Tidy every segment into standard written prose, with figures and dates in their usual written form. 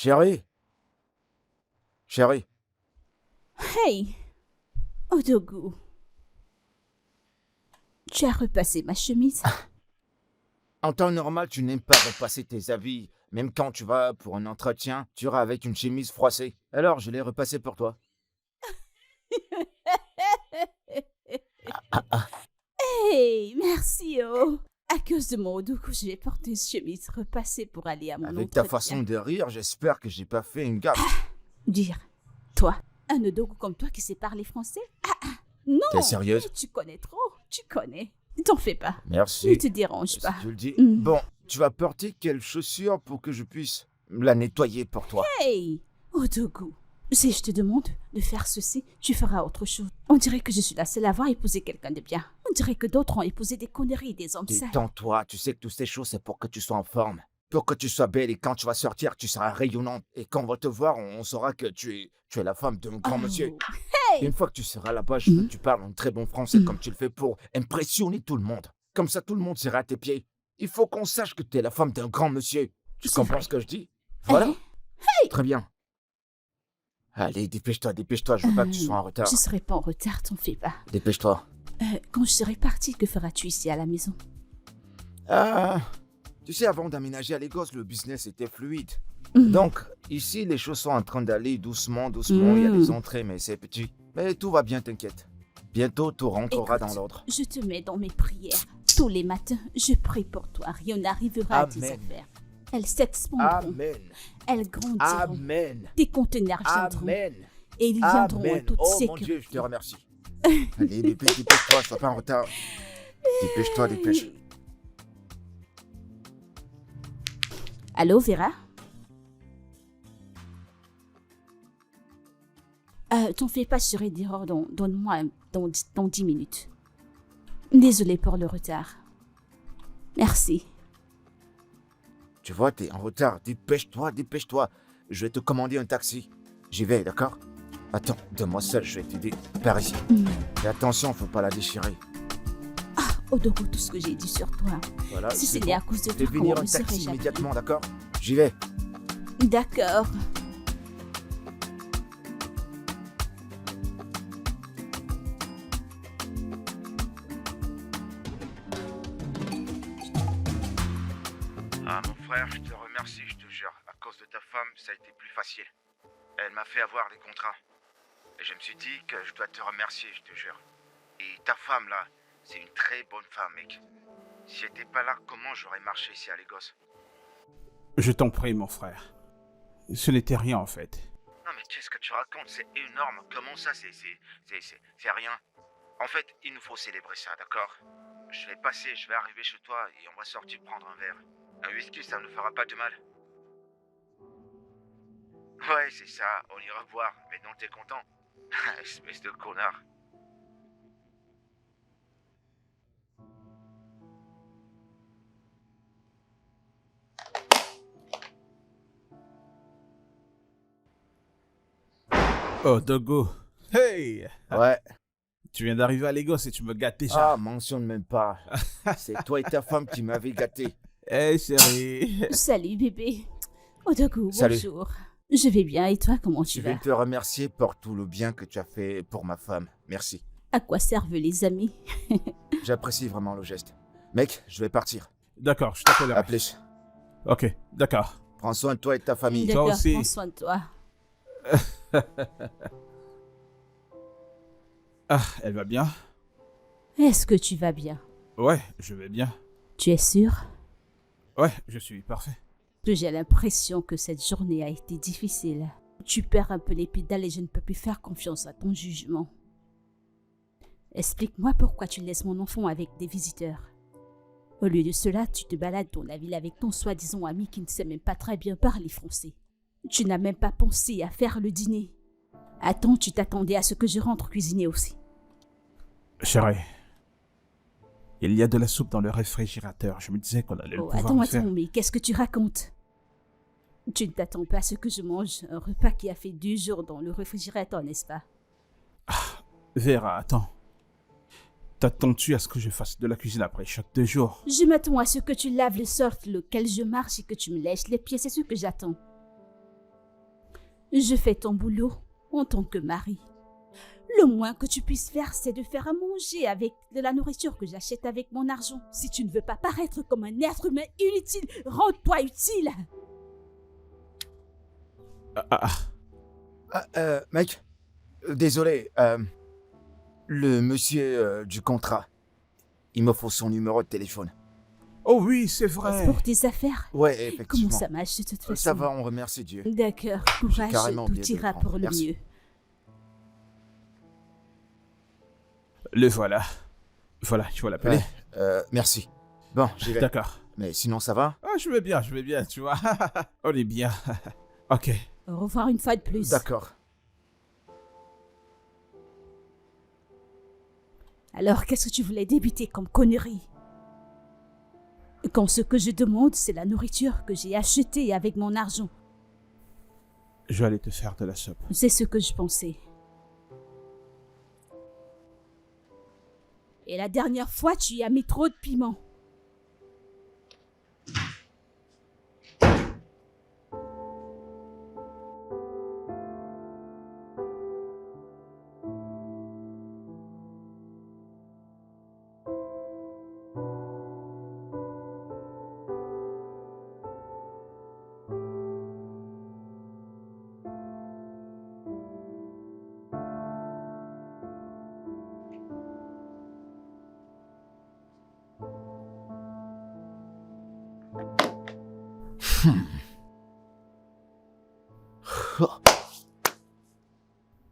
Chérie, chérie, Hey, Odogu, tu as repassé ma chemise? en temps normal, tu n'aimes pas repasser tes habits. Même quand tu vas pour un entretien, tu iras avec une chemise froissée. Alors, je l'ai repassée pour toi. Hey, merci, oh. À cause de mon Odogu, je vais porter une chemise repassée pour aller à mon Avec ta entretien. façon de rire, j'espère que j'ai pas fait une gaffe. Dire, toi, un Odogu comme toi qui sait parler français? Non! T'es sérieuse? Tu connais trop, tu connais. T'en fais pas. Merci. Ne te dérange Si pas. tu le dis. Mm. Bon, tu vas porter quelles chaussures pour que je puisse la nettoyer pour toi? Hey, Odogu, si je te demande de faire ceci, tu feras autre chose. On dirait que je suis la seule à avoir épousé quelqu'un de bien. On dirait que d'autres ont épousé des conneries, des hommes sales. Détends-toi, tu sais que toutes ces choses, c'est pour que tu sois en forme. Pour que tu sois belle et quand tu vas sortir, tu seras rayonnante. Et quand on va te voir, on saura que tu es la femme d'un grand monsieur. Oh, Et une fois que tu seras là-bas, je veux que tu parles en très bon français comme tu le fais pour impressionner tout le monde. Comme ça, tout le monde sera à tes pieds. Il faut qu'on sache que tu es la femme d'un grand monsieur. Tu C'est comprends vrai. ce que je dis? Voilà. Hey. Très bien. Allez, dépêche-toi, dépêche-toi. Je veux pas que tu sois en retard. Je serai pas en retard, t'en fais pas. Dépêche-toi. Quand je serai partie, que feras-tu ici à la maison? Ah, tu sais, avant d'aménager à Lagos, le business était fluide. Mm. Donc, ici, les choses sont en train d'aller doucement, doucement. Il y a des entrées, mais c'est petit. Mais tout va bien, t'inquiète. Bientôt, tout rentrera Écoute, dans l'ordre. Je te mets dans mes prières. Tous les matins, je prie pour toi. Rien n'arrivera à tes Amen. affaires. Elles s'expandront. Amen. Elles grandiront. Amen. Tes conteneurs viendront. Amen. Et ils viendront en Amen. toute Oh mon sécurité. Dieu, je te remercie. Allez, dépêche-toi, sois pas en retard. Dépêche-toi, dépêche. Allô, Vera? T'en fais pas, je serai dehors. Donne-moi dans 10 minutes. Désolée pour le retard. Merci. Tu vois, t'es en retard. Dépêche-toi, dépêche-toi. Je vais te commander un taxi. J'y vais, d'accord? Attends, donne-moi ça, je vais t'aider. Par ici. Et attention, faut pas la déchirer. Odogu, tout ce que j'ai dit sur toi. Voilà, Si c'est ce bon. n'est à cause de Fais toi, venir comment un me serais-je taxi appelée? immédiatement, d'accord? J'y vais. D'accord. Ah, mon frère, je te remercie, je te jure. À cause de ta femme, ça a été plus facile. Elle m'a fait avoir les contrats. Et je me suis dit que je dois te remercier, je te jure. Et ta femme, là, c'est une très bonne femme, mec. Si elle n'était pas là, comment j'aurais marché ici à Lagos? Je t'en prie, mon frère. Ce n'était rien, en fait. Non, mais qu'est-ce que tu racontes? C'est énorme. Comment ça, c'est rien? En fait, il nous faut célébrer ça, d'accord? Je vais arriver chez toi et on va sortir prendre un verre. Un whisky, ça ne nous fera pas de mal. Ouais, c'est ça, on ira boire. Mais non, t'es content? Espèce de connard. Oh, Dogo. Hey! Ouais. Tu viens d'arriver à Lagos et tu me gâtes déjà. Ah, mentionne même pas. C'est toi et ta femme qui m'avez gâté. Hey, chérie. Salut, bébé. Odogu, Salut. bonjour. Je vais bien, et toi, comment tu Je vais vas? te remercier pour tout le bien que tu as fait pour ma femme. Merci. À quoi servent les amis? J'apprécie vraiment le geste. Mec, je vais partir. D'accord, je t'appellerai. À plus. Ok, d'accord. Prends soin de toi et de ta famille. D'accord, aussi. prends soin de toi. Ah, elle va bien? Est-ce que tu vas bien? Ouais, je vais bien. Tu es sûr? Ouais, je suis parfait. Que j'ai l'impression que cette journée a été difficile. Tu perds un peu les pédales et je ne peux plus faire confiance à ton jugement. Explique-moi pourquoi tu laisses mon enfant avec des visiteurs. Au lieu de cela, tu te balades dans la ville avec ton soi-disant ami qui ne sait même pas très bien parler français. Tu n'as même pas pensé à faire le dîner. Attends, tu t'attendais à ce que je rentre cuisiner aussi. Chérie, il y a de la soupe dans le réfrigérateur. Je me disais qu'on allait le pouvoir Attends, le faire. mais qu'est-ce que tu racontes? Tu ne t'attends pas à ce que je mange un repas qui a fait 2 jours dans le réfrigérateur, n'est-ce pas? Vera, attends. T'attends-tu à ce que je fasse de la cuisine après chaque 2 jours? Je m'attends à ce que tu laves le sort lequel je marche et que tu me lèches les pieds, c'est ce que j'attends. Je fais ton boulot en tant que mari. Le moins que tu puisses faire, c'est de faire à manger avec de la nourriture que j'achète avec mon argent. Si tu ne veux pas paraître comme un être humain inutile, rends-toi utile. Mec, désolé, le monsieur du contrat, il me faut son numéro de téléphone. Oh oui, c'est vrai. Pour tes affaires. Ouais, effectivement. Comment ça marche de toute façon? Ça va, on remercie Dieu. D'accord, courage, carrément tout oublié de le ira prendre. pour le Merci. mieux. Le voilà. Voilà, tu vas l'appeler. Ouais, merci. Bon, j'y vais. D'accord. Mais sinon, ça va? Ah, je vais bien, tu vois. On est bien. Ok. Au revoir une fois de plus. D'accord. Alors, qu'est-ce que tu voulais débiter comme connerie? Quand ce que je demande, c'est la nourriture que j'ai achetée avec mon argent. Je vais aller te faire de la soupe. C'est ce que je pensais. Et la dernière fois, tu y as mis trop de piment.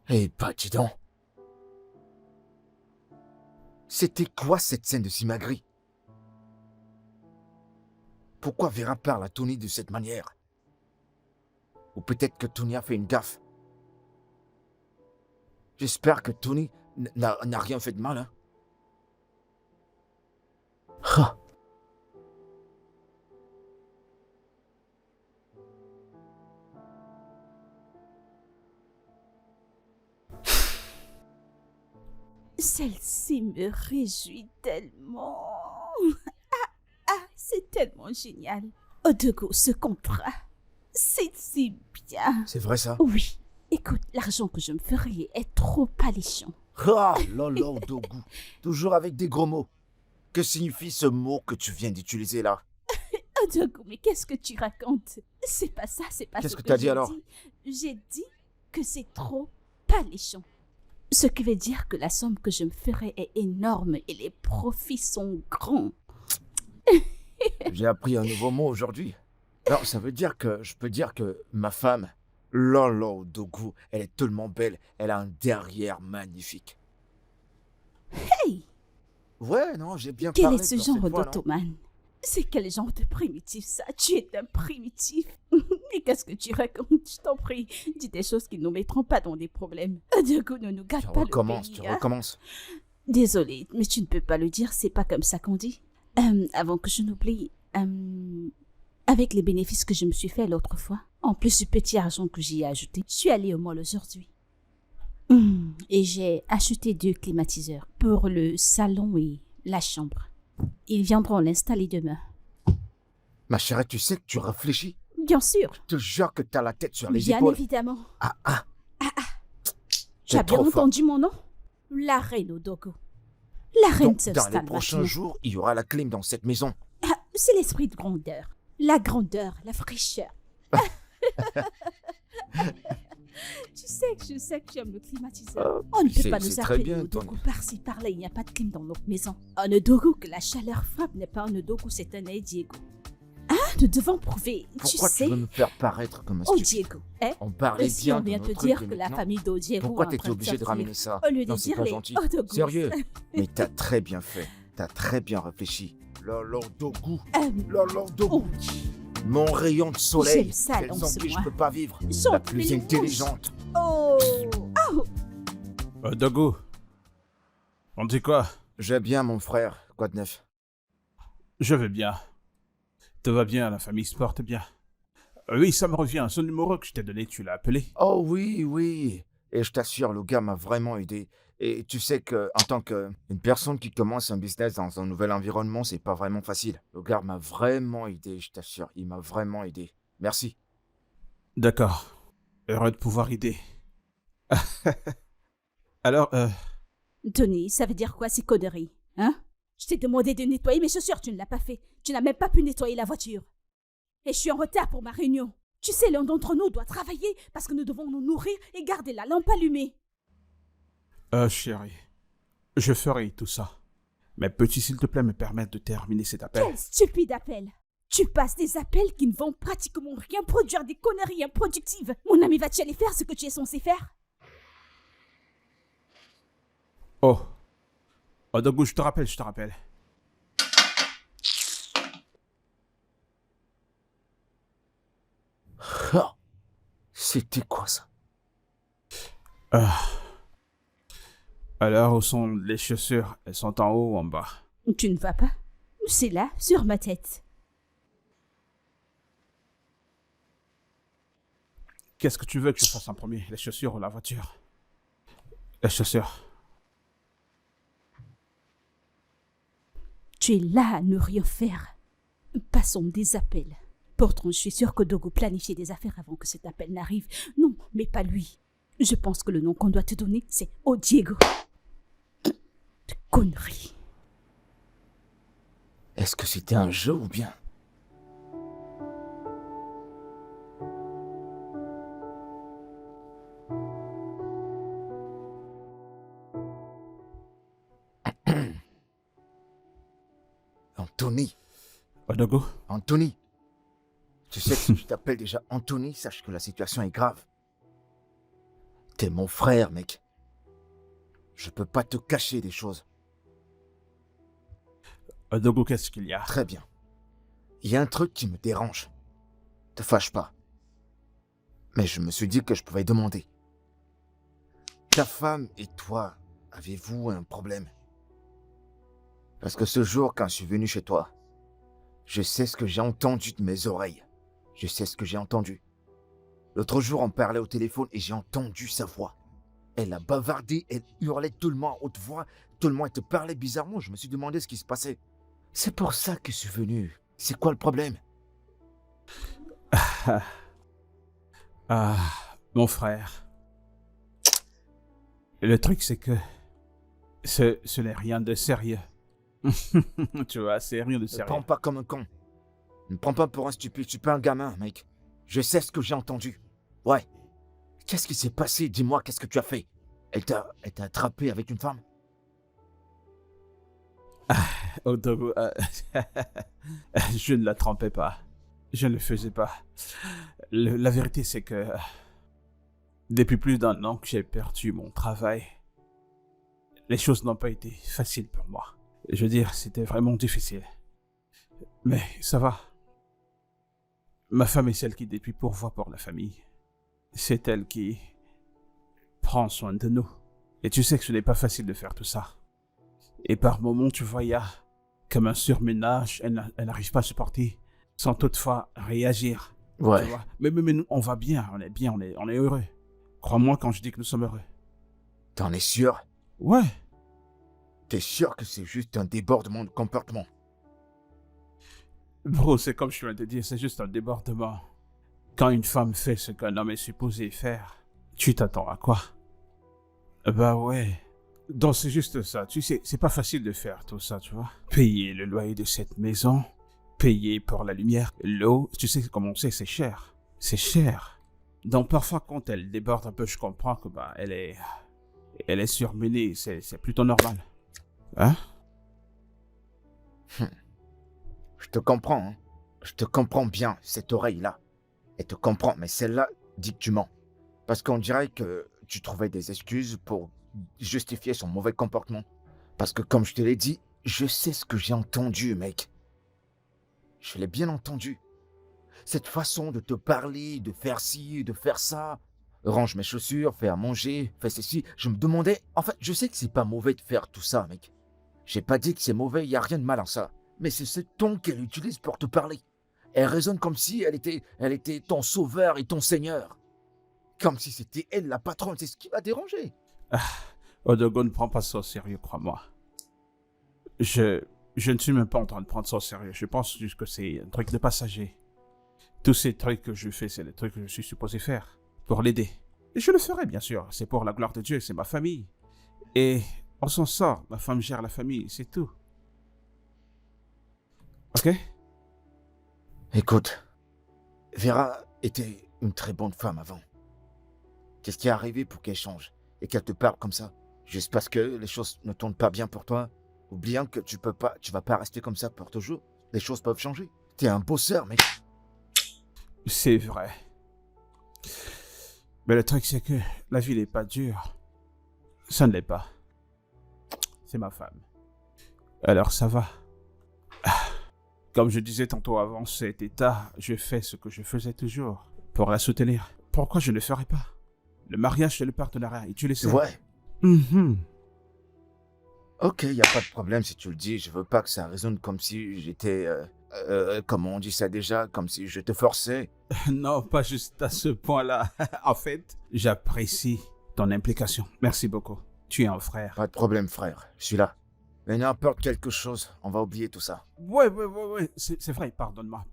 Eh bah, dis donc. C'était quoi cette scène de Simagri? Pourquoi Vera parle à Tony de cette manière? Ou peut-être que Tony a fait une gaffe. J'espère que Tony n'a rien fait de mal, hein. Ah. Celle-ci me réjouit tellement. C'est tellement génial. Odogo, ce contrat, c'est si bien. C'est vrai ça? Oui, écoute, l'argent que je me ferai est trop alléchant. Ah, lolo, Dogu. Toujours avec des gros mots. Que signifie ce mot que tu viens d'utiliser là? Odogo, mais qu'est-ce que tu racontes? C'est pas ça, c'est pas Qu'est-ce ce que t'as dit j'ai alors? J'ai dit que c'est trop alléchant. Ce qui veut dire que la somme que je me ferai est énorme et les profits sont grands. J'ai appris un nouveau mot aujourd'hui. Alors, ça veut dire que je peux dire que ma femme, Lolo Dogu, elle est tellement belle, elle a un derrière magnifique. Hey! Ouais, non, j'ai bien Quel parlé. est ce dans genre cette voix, non? d'ottomane? C'est quel genre de primitif ça? Tu es un primitif. Mais qu'est-ce que tu racontes? Je t'en prie, dis des choses qui ne nous mettront pas dans des problèmes. Du coup, ne nous gâte Tu pas le recommences, pays. tu Hein? recommences. Désolée, mais tu ne peux pas le dire, c'est pas comme ça qu'on dit. Avant que je n'oublie, avec les bénéfices que je me suis fait l'autre fois, en plus du petit argent que j'y ai ajouté, je suis allée au mall aujourd'hui. Et j'ai acheté 2 climatiseurs pour le salon et la chambre. Ils viendront l'installer demain. Ma chérie, tu sais que tu réfléchis? Bien sûr, Je te jure que t'as la tête sur les bien épaules. évidemment. Tu T'es as bien trop fort. entendu mon nom? La reine Odogo. La reine Donc, dans s'installe les prochains maintenant. jours, il y aura la clim dans cette maison. Ah, c'est l'esprit de grandeur. La grandeur, la fraîcheur. Je sais que tu aimes le climatiseur. On ne peut c'est- pas c'est nous très appeler bien, Odogo Tony. par-ci, par-là. Il n'y a pas de clim dans notre maison. Un Odogo que la chaleur frappe n'est pas un Odogo, c'est un Diego. Ah, nous devons prouver. Pourquoi tu tu sais, veux me faire paraître comme un oh stupide? Diego, hein? On parlait Si bien on de vient nos te trucs dire et que la maintenant, famille d'Odiego pourquoi est en t'étais train de obligé de sortir, ramener ça? au lieu de Non, c'est dire pas les gentil. Odogos. Sérieux? Mais t'as très bien fait. T'as très bien réfléchi. Lolo Dogu. Lolo Dogu. Oh, Mon rayon de soleil. J'aime ça, Quelle lance-moi. zombie je peux pas vivre. Chante La plus les louanges. intelligente. oh, Dogo. On dit quoi? Je vais bien, mon frère. Quoi de neuf? Je vais bien. Tout va bien, la famille se porte bien. Oui, ça me revient. Ce numéro que je t'ai donné, tu l'as appelé? Oh oui, oui. Et je t'assure, le gars m'a vraiment aidé. Et tu sais que, en tant qu'une personne qui commence un business dans un nouvel environnement, c'est pas vraiment facile. Le gars m'a vraiment aidé, je t'assure. Il m'a vraiment aidé. Merci. D'accord. Heureux de pouvoir aider. Alors, Tony, ça veut dire quoi ces conneries, hein? Je t'ai demandé de nettoyer mes chaussures, tu ne l'as pas fait. Tu n'as même pas pu nettoyer la voiture. Et je suis en retard pour ma réunion. Tu sais, l'un d'entre nous doit travailler parce que nous devons nous nourrir et garder la lampe allumée. chérie, je ferai tout ça. Mais peux-tu s'il te plaît me permettre de terminer cet appel? Quel stupide appel! Tu passes des appels qui ne vont pratiquement rien produire, des conneries improductives. Mon ami, vas-tu aller faire ce que tu es censé faire? Oh, Dogo, je te rappelle. Ah, c'était quoi ça? Alors, où sont les chaussures? Elles sont en haut ou en bas? Tu ne vas pas? C'est là, sur ma tête. Qu'est-ce que tu veux que je fasse en premier? Les chaussures ou la voiture? Les chaussures. Tu es là à ne rien faire. Passons des appels. Pourtant, je suis sûre que Dogo planifiait des affaires avant que cet appel n'arrive. Non, mais pas lui. Je pense que le nom qu'on doit te donner, c'est Diego. De conneries. Est-ce que c'était un jeu ou bien? Anthony, Dogo? Anthony, tu sais que si je t'appelle déjà Anthony, sache que la situation est grave. T'es mon frère, mec. Je peux pas te cacher des choses. Dogo, qu'est-ce qu'il y a? Très bien. Il y a un truc qui me dérange. Te fâche pas. Mais je me suis dit que je pouvais demander. Ta femme et toi, avez-vous un problème? Parce que ce jour, quand je suis venu chez toi, je sais ce que j'ai entendu de mes oreilles. Je sais ce que j'ai entendu. L'autre jour, on parlait au téléphone et j'ai entendu sa voix. Elle a bavardé, elle hurlait tellement à haute voix, tellement elle te parlait bizarrement. Je me suis demandé ce qui se passait. C'est pour ça que je suis venu. C'est quoi le problème? Mon frère. Le truc, c'est que ce n'est rien de sérieux. Tu vois, c'est rien de Ne sérieux. prends pas comme un con. Ne me prends pas pour un stupide. Je suis pas un gamin, mec. Je sais ce que j'ai entendu. Ouais. Qu'est-ce qui s'est passé? Dis-moi, qu'est-ce que tu as fait? Elle t'a attrapé avec une femme? Dogo, je ne la trompais pas. Je ne le faisais pas. La vérité, c'est que depuis plus d'1 an que j'ai perdu mon travail, les choses n'ont pas été faciles pour moi. Je veux dire, c'était vraiment difficile. Mais ça va. Ma femme est celle qui depuis pourvoit pour la famille. C'est elle qui prend soin de nous. Et tu sais que ce n'est pas facile de faire tout ça. Et par moments, tu vois, il y a comme un surménage, elle n'arrive pas à se porter sans toutefois réagir. Ouais. Tu vois. Mais nous, on va bien, on est heureux. Crois-moi quand je dis que nous sommes heureux. T'en es sûr? Ouais. T'es sûr que c'est juste un débordement de comportement? Bro, c'est comme je viens de te dire, c'est juste un débordement. Quand une femme fait ce qu'un homme est supposé faire, tu t'attends à quoi? Bah ouais. Donc c'est juste ça, tu sais, c'est pas facile de faire tout ça, tu vois. Payer le loyer de cette maison, payer pour la lumière, l'eau, tu sais comme on sait, c'est cher. C'est cher. Donc parfois quand elle déborde un peu, je comprends que bah elle est surmenée, c'est plutôt normal. Hein? Je te comprends, hein. Je te comprends bien, cette oreille-là. Elle te comprend, mais celle-là dit que tu mens. Parce qu'on dirait que tu trouvais des excuses pour justifier son mauvais comportement. Parce que comme je te l'ai dit, je sais ce que j'ai entendu, mec. Je l'ai bien entendu. Cette façon de te parler, de faire ci, de faire ça. Range mes chaussures, fais à manger, fais ceci. Je me demandais... En fait, je sais que c'est pas mauvais de faire tout ça, mec. J'ai pas dit que c'est mauvais, y a rien de mal en ça. Mais c'est ce ton qu'elle utilise pour te parler. Elle résonne comme si elle était ton sauveur et ton seigneur. Comme si c'était elle la patronne, c'est ce qui m'a dérangé. Dogo, ne prends pas ça au sérieux, crois-moi. Je ne suis même pas en train de prendre ça au sérieux. Je pense juste que c'est un truc de passager. Tous ces trucs que je fais, c'est les trucs que je suis supposé faire. pour l'aider. Et je le ferai, bien sûr. C'est pour la gloire de Dieu, c'est ma famille. Et on s'en sort. Ma femme gère la famille, c'est tout. Ok? Écoute, Vera était une très bonne femme avant. Qu'est-ce qui est arrivé pour qu'elle change et qu'elle te parle comme ça? Juste parce que les choses ne tournent pas bien pour toi? Oubliant que tu vas pas rester comme ça pour toujours. Les choses peuvent changer. T'es un bosseur, mec. C'est vrai. Mais le truc, c'est que la vie n'est pas dure. Ça ne l'est pas. C'est ma femme. Alors ça va. Comme je disais tantôt avant cet état, je fais ce que je faisais toujours pour la soutenir. Pourquoi je ne le ferais pas? Le mariage, c'est le partenariat, et tu le sais. Ouais. Mhm. Ok, y a pas de problème si tu le dis. Je veux pas que ça résonne comme si j'étais... comment on dit ça déjà? Comme si je te forçais. Non, pas juste à ce point-là. En fait, j'apprécie ton implication. Merci beaucoup. Tu es un frère. Pas de problème, frère. Je suis là. Mais n'importe quelque chose, on va oublier tout ça. Ouais. C'est vrai, pardonne-moi.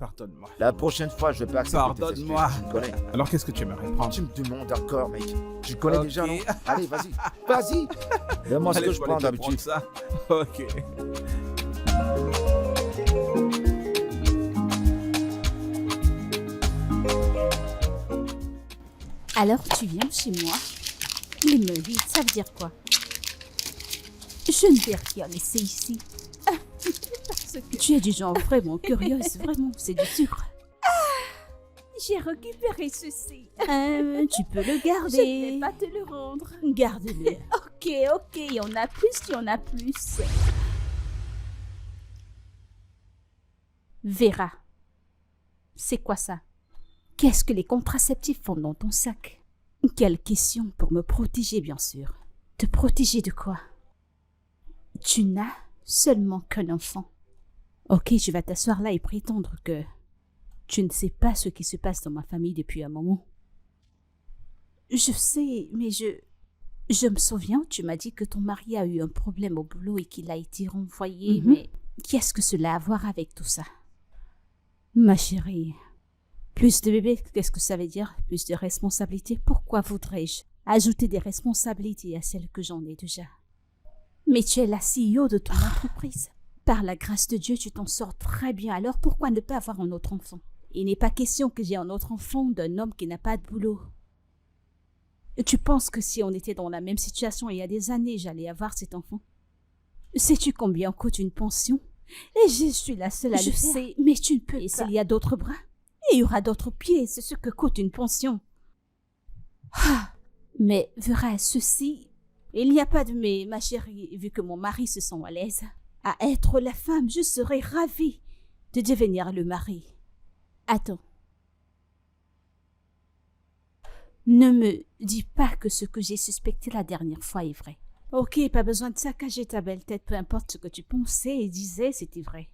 La prochaine fois, je vais pas accepter tes excuses. Pardonne-moi. Tu me connais. Alors, qu'est-ce que tu aimerais prendre? Tu me demandes encore, mec. Tu connais Ok. déjà, non? Allez, vas-y. Vas-y. Donne-moi ce Allez, que je vais prends aller te d'habitude. prendre ça. Ok. Alors tu viens chez moi. Les mains vides, ça veut dire quoi? Je ne vais rien laisser ici. Parce que tu es du genre vraiment curieuse, vraiment, c'est du sucre. J'ai récupéré ceci. Tu peux le garder. Je ne vais pas te le rendre. Garde-le. Ok, il y en a plus. Vera, c'est quoi ça? Qu'est-ce que les contraceptifs font dans ton sac? Quelle question pour me protéger, bien sûr. Te protéger de quoi? Tu n'as seulement qu'un enfant. Ok, je vais t'asseoir là et prétendre que tu ne sais pas ce qui se passe dans ma famille depuis un moment. Je sais, mais je me souviens, tu m'as dit que ton mari a eu un problème au boulot et qu'il a été renvoyé, mais qu'est-ce que cela a à voir avec tout ça? Ma chérie, plus de bébés, qu'est-ce que ça veut dire? Plus de responsabilités? Pourquoi voudrais-je ajouter des responsabilités à celles que j'en ai déjà? Mais tu es la CEO de ton entreprise. Par la grâce de Dieu, tu t'en sors très bien. Alors pourquoi ne pas avoir un autre enfant? Il n'est pas question que j'ai un autre enfant d'un homme qui n'a pas de boulot. Tu penses que si on était dans la même situation il y a des années, j'allais avoir cet enfant? Sais-tu combien coûte une pension? Et je suis la seule à le faire. Je sais, mais tu ne peux pas. Et s'il y a d'autres bras? Il y aura d'autres pieds, c'est ce que coûte une pension. Ah, mais verra ceci, il n'y a pas de mais, ma chérie, vu que mon mari se sent à l'aise. À être la femme, je serais ravie de devenir le mari. Attends. Ne me dis pas que ce que j'ai suspecté la dernière fois est vrai. Ok, pas besoin de saccager ta belle tête, peu importe ce que tu pensais et disais, c'était vrai.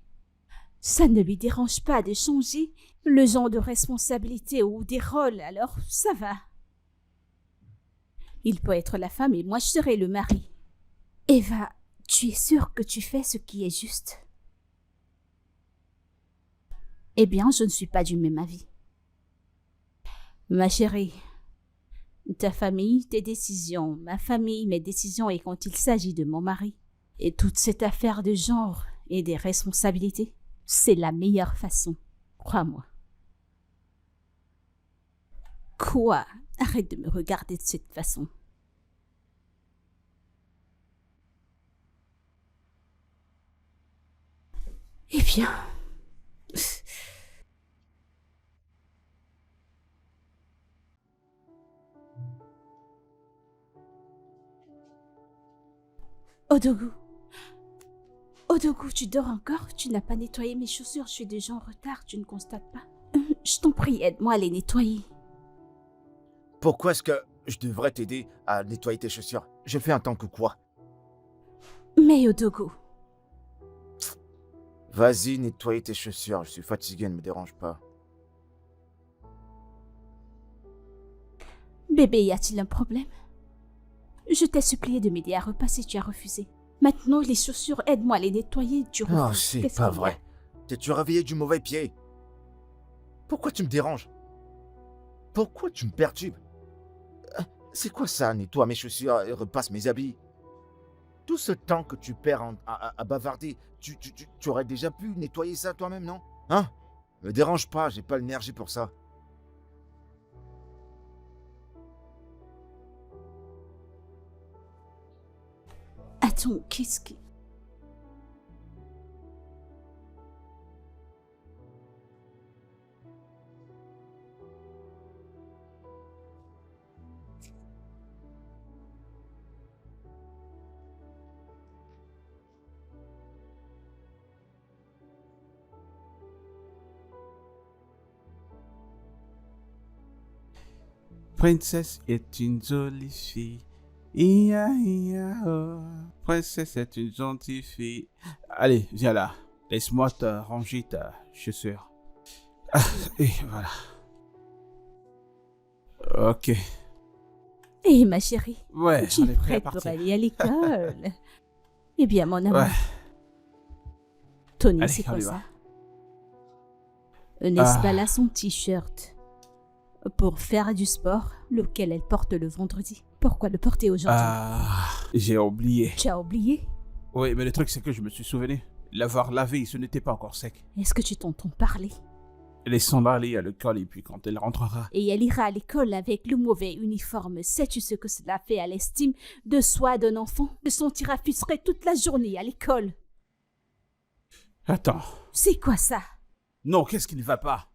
Ça ne lui dérange pas de changer le genre de responsabilité ou des rôles, alors ça va. Il peut être la femme et moi je serai le mari. Eva, tu es sûre que tu fais ce qui est juste? Eh bien, je ne suis pas du même avis. Ma chérie, ta famille, tes décisions, ma famille, mes décisions et quand il s'agit de mon mari, et toute cette affaire de genre et des responsabilités, c'est la meilleure façon, crois-moi. Quoi? Arrête de me regarder de cette façon. Eh bien... Odogu, tu dors encore? Tu n'as pas nettoyé mes chaussures, je suis déjà en retard, tu ne constates pas? Je t'en prie, aide-moi à les nettoyer. Pourquoi est-ce que je devrais t'aider à nettoyer tes chaussures? Je fais en tant que quoi? Mais Odogu... Vas-y, nettoyer tes chaussures, je suis fatigué, ne me dérange pas. Bébé, y a-t-il un problème? Je t'ai supplié de m'aider à repasser, tu as refusé. Maintenant, les chaussures, aide-moi à les nettoyer, tu refuses. Oh, c'est pas vrai. T'es-tu réveillé du mauvais pied? Pourquoi tu me déranges? Pourquoi tu me perturbes? C'est quoi ça? Nettoie mes chaussures et repasse mes habits. Tout ce temps que tu perds à bavarder, tu aurais déjà pu nettoyer ça toi-même, non? Hein? Me dérange pas, j'ai pas l'énergie pour ça. Attends, qu'est-ce que... Princesse est une jolie fille. Ia, ia, oh. Princesse est une gentille fille. Allez, viens là. Laisse-moi te ranger ta chaussure. Ah, et voilà. Ok. Hé, ma chérie, Ouais, tu on es est prêt à prête pour partir. aller à l'école? Eh bien, mon amour, Ouais. Tony, Allez, c'est on quoi y ça? va. N'est-ce Ah. pas là son t-shirt pour faire du sport, lequel elle porte le vendredi? Pourquoi le porter aujourd'hui? Ah, j'ai oublié. Tu as oublié? Oui, mais le truc, c'est que je me suis souvenu. L'avoir lavé, ce n'était pas encore sec. Est-ce que tu t'entends parler? Laissons-la aller à l'école et puis quand elle rentrera. Et elle ira à l'école avec le mauvais uniforme. Sais-tu ce que cela fait à l'estime de soi d'un enfant? De se sentir frustré toute la journée à l'école. Attends. C'est quoi ça? Non, qu'est-ce qui ne va pas?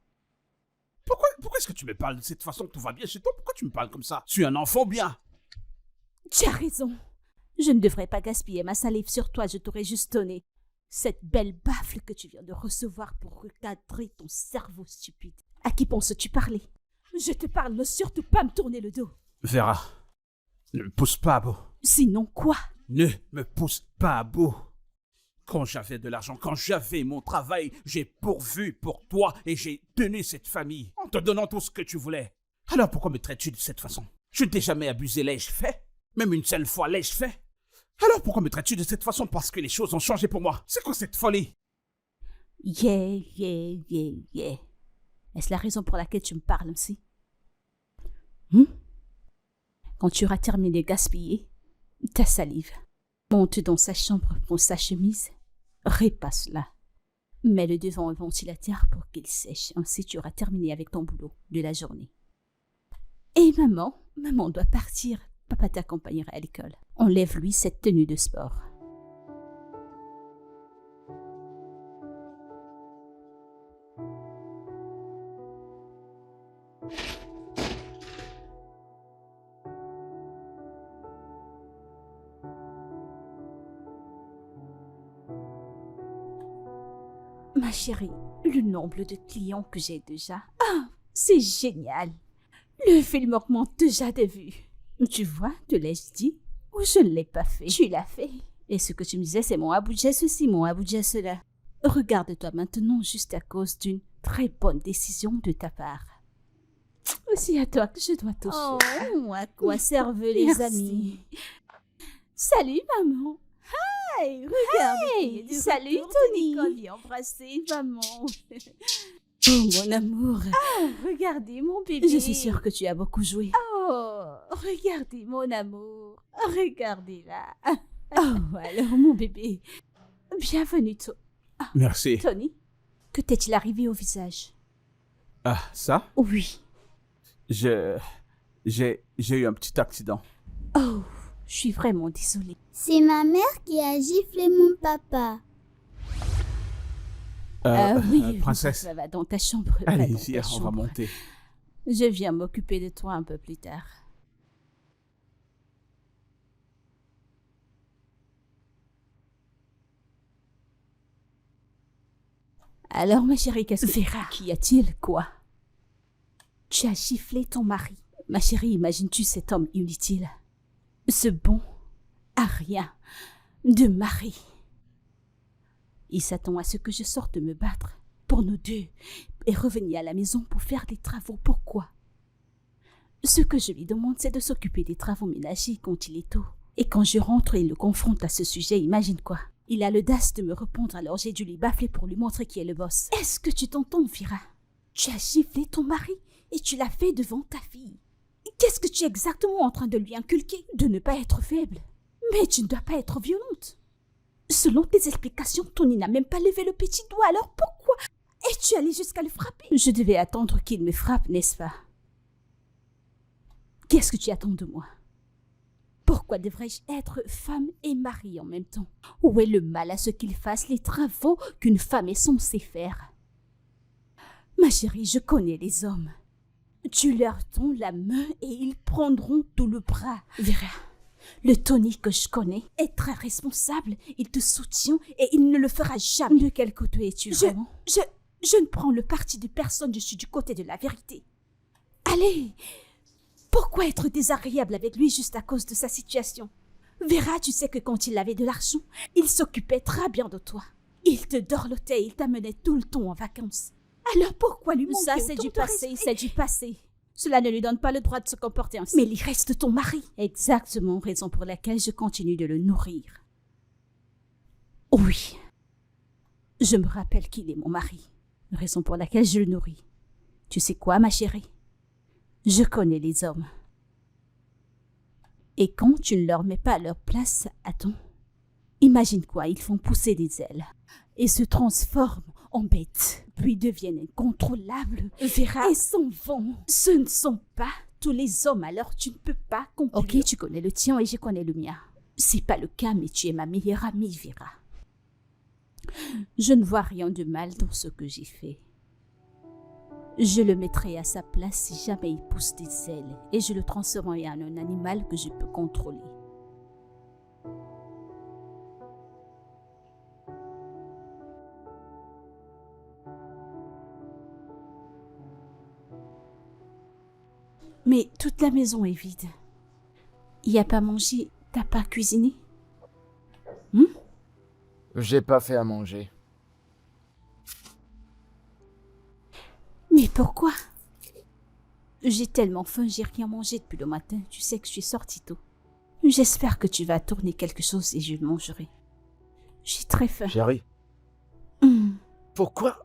Pourquoi est-ce que tu me parles de cette façon? Tout va bien chez toi? Pourquoi tu me parles comme ça? Tu es un enfant bien. Tu as raison. Je ne devrais pas gaspiller ma salive sur toi, je t'aurais juste donné cette belle baffle que tu viens de recevoir pour recadrer ton cerveau stupide. À qui penses-tu parler? Je te parle, ne surtout pas me tourner le dos. Vera, ne me pousse pas à bout. Sinon quoi? Ne me pousse pas à bout. Quand j'avais de l'argent, quand j'avais mon travail, j'ai pourvu pour toi et j'ai tenu cette famille en te donnant tout ce que tu voulais. Alors pourquoi me traites-tu de cette façon? Je ne t'ai jamais abusé, l'ai-je fait? Même une seule fois, l'ai-je fait? Alors pourquoi me traites-tu de cette façon? Parce que les choses ont changé pour moi. C'est quoi cette folie? Yeah. Est-ce la raison pour laquelle tu me parles ainsi? Quand tu auras terminé de gaspiller ta salive, monte dans sa chambre pour sa chemise, repasse-la. Mets-le devant un ventilateur pour qu'il sèche. Ainsi, tu auras terminé avec ton boulot de la journée. Et maman doit partir. Papa t'accompagnera à l'école. Enlève-lui cette tenue de sport. Ma chérie, le nombre de clients que j'ai déjà. Ah, c'est génial. Le film augmente déjà de vues. Tu vois, te l'ai-je dit? Ou je ne l'ai pas fait? Tu l'as fait. Et ce que tu me disais, c'est mon abouja ceci, mon abouja cela. Regarde-toi maintenant juste à cause d'une très bonne décision de ta part. C'est à toi que je dois toucher. Oh, à quoi servent les Merci. amis? Salut, maman. Hey, regarde. Hey, qui est de salut, retour de Tony. l'école. Viens embrasser maman. Oh, mon amour. Regardez mon bébé. Je suis sûre que tu as beaucoup joué. Oh, regardez mon amour. Regardez-la. Oh, alors, mon bébé. Bienvenue, Merci. Tony. Que t'est-il arrivé au visage? Ah, ça? Oui. J'ai eu un petit accident. Oh, je suis vraiment désolée. C'est ma mère qui a giflé mon papa. Oui, princesse. ça va dans ta chambre. va Allez, dans ta viens, on va chambre. monter. Je viens m'occuper de toi un peu plus tard. Alors, ma chérie, qu'est-ce que... Vera, qu'y a-t-il, quoi? Tu as giflé ton mari. Ma chérie, imagines-tu cet homme inutile? Ce bon à rien de mari. Il s'attend à ce que je sorte me battre pour nous deux et revenir à la maison pour faire des travaux. Pourquoi? Ce que je lui demande, c'est de s'occuper des travaux ménagers quand il est tôt. Et quand je rentre et le confronte à ce sujet, imagine quoi? Il a l'audace de me répondre, alors j'ai dû lui bafler pour lui montrer qui est le boss. Est-ce que tu t'entends, Vira? Tu as giflé ton mari et tu l'as fait devant ta fille. Qu'est-ce que tu es exactement en train de lui inculquer? De ne pas être faible. Mais tu ne dois pas être violente. Selon tes explications, Tony n'a même pas levé le petit doigt, alors pourquoi es-tu allé jusqu'à le frapper? Je devais attendre qu'il me frappe, n'est-ce pas? Qu'est-ce que tu attends de moi? Pourquoi devrais-je être femme et mari en même temps? Où est le mal à ce qu'il fasse les travaux qu'une femme est censée faire? Ma chérie, je connais les hommes. Tu leur tends la main et ils prendront tout le bras. Vera, le Tony que je connais est très responsable. Il te soutient et il ne le fera jamais. De quel côté es-tu vraiment? Je ne prends le parti de personne, je suis du côté de la vérité. Allez! Pourquoi être désagréable avec lui juste à cause de sa situation? Vera, tu sais que quand il avait de l'argent, il s'occupait très bien de toi. Il te dorlotait, il t'amenait tout le temps en vacances. Alors pourquoi lui manquer Ça, c'est autant du de passé, respect? c'est du passé. Cela ne lui donne pas le droit de se comporter ainsi. Mais il reste ton mari. Exactement, raison pour laquelle je continue de le nourrir. Oui. Je me rappelle qu'il est mon mari. Raison pour laquelle je le nourris. Tu sais quoi, ma chérie? Je connais les hommes. Et quand tu ne leur mets pas à leur place, attends. Imagine quoi, ils font pousser des ailes et se transforment en bêtes, puis deviennent incontrôlables. Vera, et s'en vont. Ce ne sont pas tous les hommes, alors tu ne peux pas comprendre. Ok, tu connais le tien et je connais le mien. C'est pas le cas, mais tu es ma meilleure amie, Vera. Je ne vois rien de mal dans ce que j'ai fait. Je le mettrai à sa place si jamais il pousse des ailes et je le transformerai en un animal que je peux contrôler. Mais toute la maison est vide. Il n'y a pas mangé, t'as pas cuisiné? J'ai pas fait à manger. Mais pourquoi? J'ai tellement faim, j'ai rien mangé depuis le matin. Tu sais que je suis sortie tôt. J'espère que tu vas tourner quelque chose et je le mangerai. J'ai très faim. Chérie, Hum. pourquoi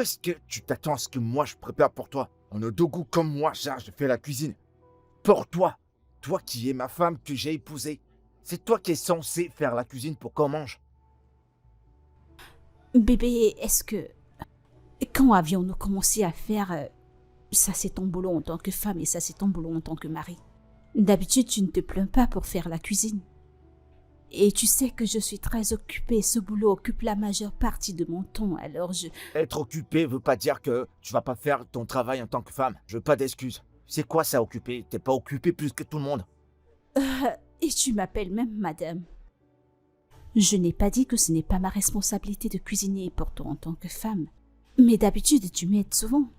est-ce que tu t'attends à ce que moi je prépare pour toi? En Odogu comme moi, je fais la cuisine. Pour toi. Toi qui es ma femme que j'ai épousée. C'est toi qui es censé faire la cuisine pour qu'on mange. Bébé, est-ce que... Quand avions-nous commencé à faire... Ça c'est ton boulot en tant que femme et ça c'est ton boulot en tant que mari. D'habitude, tu ne te plains pas pour faire la cuisine. Et tu sais que je suis très occupée. Ce boulot occupe la majeure partie de mon temps, alors je... Être occupé veut pas dire que tu vas pas faire ton travail en tant que femme. Je veux pas d'excuses. C'est quoi ça, occupé? T'es pas occupé plus que tout le monde. Et tu m'appelles même madame. Je n'ai pas dit que ce n'est pas ma responsabilité de cuisiner pour toi en tant que femme. Mais d'habitude, tu m'aides souvent.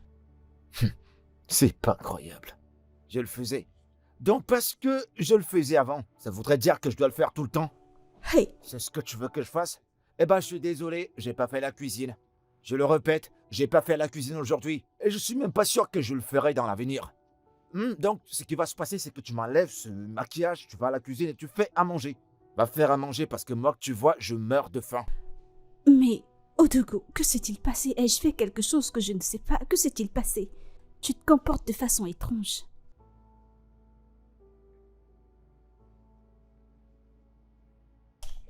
C'est pas incroyable. Je le faisais. Donc parce que je le faisais avant, ça voudrait dire que je dois le faire tout le temps? Hey, C'est ce que tu veux que je fasse? Eh ben, je suis désolé, j'ai pas fait la cuisine. Je le répète, j'ai pas fait la cuisine aujourd'hui. Et je suis même pas sûr que je le ferai dans l'avenir. Donc, ce qui va se passer, c'est que tu m'enlèves ce maquillage, tu vas à la cuisine et tu fais à manger. Va faire à manger parce que moi, tu vois, je meurs de faim. mais Odogu, que s'est-il passé? Ai-je fait quelque chose que je ne sais pas? Que s'est-il passé? Tu te comportes de façon étrange.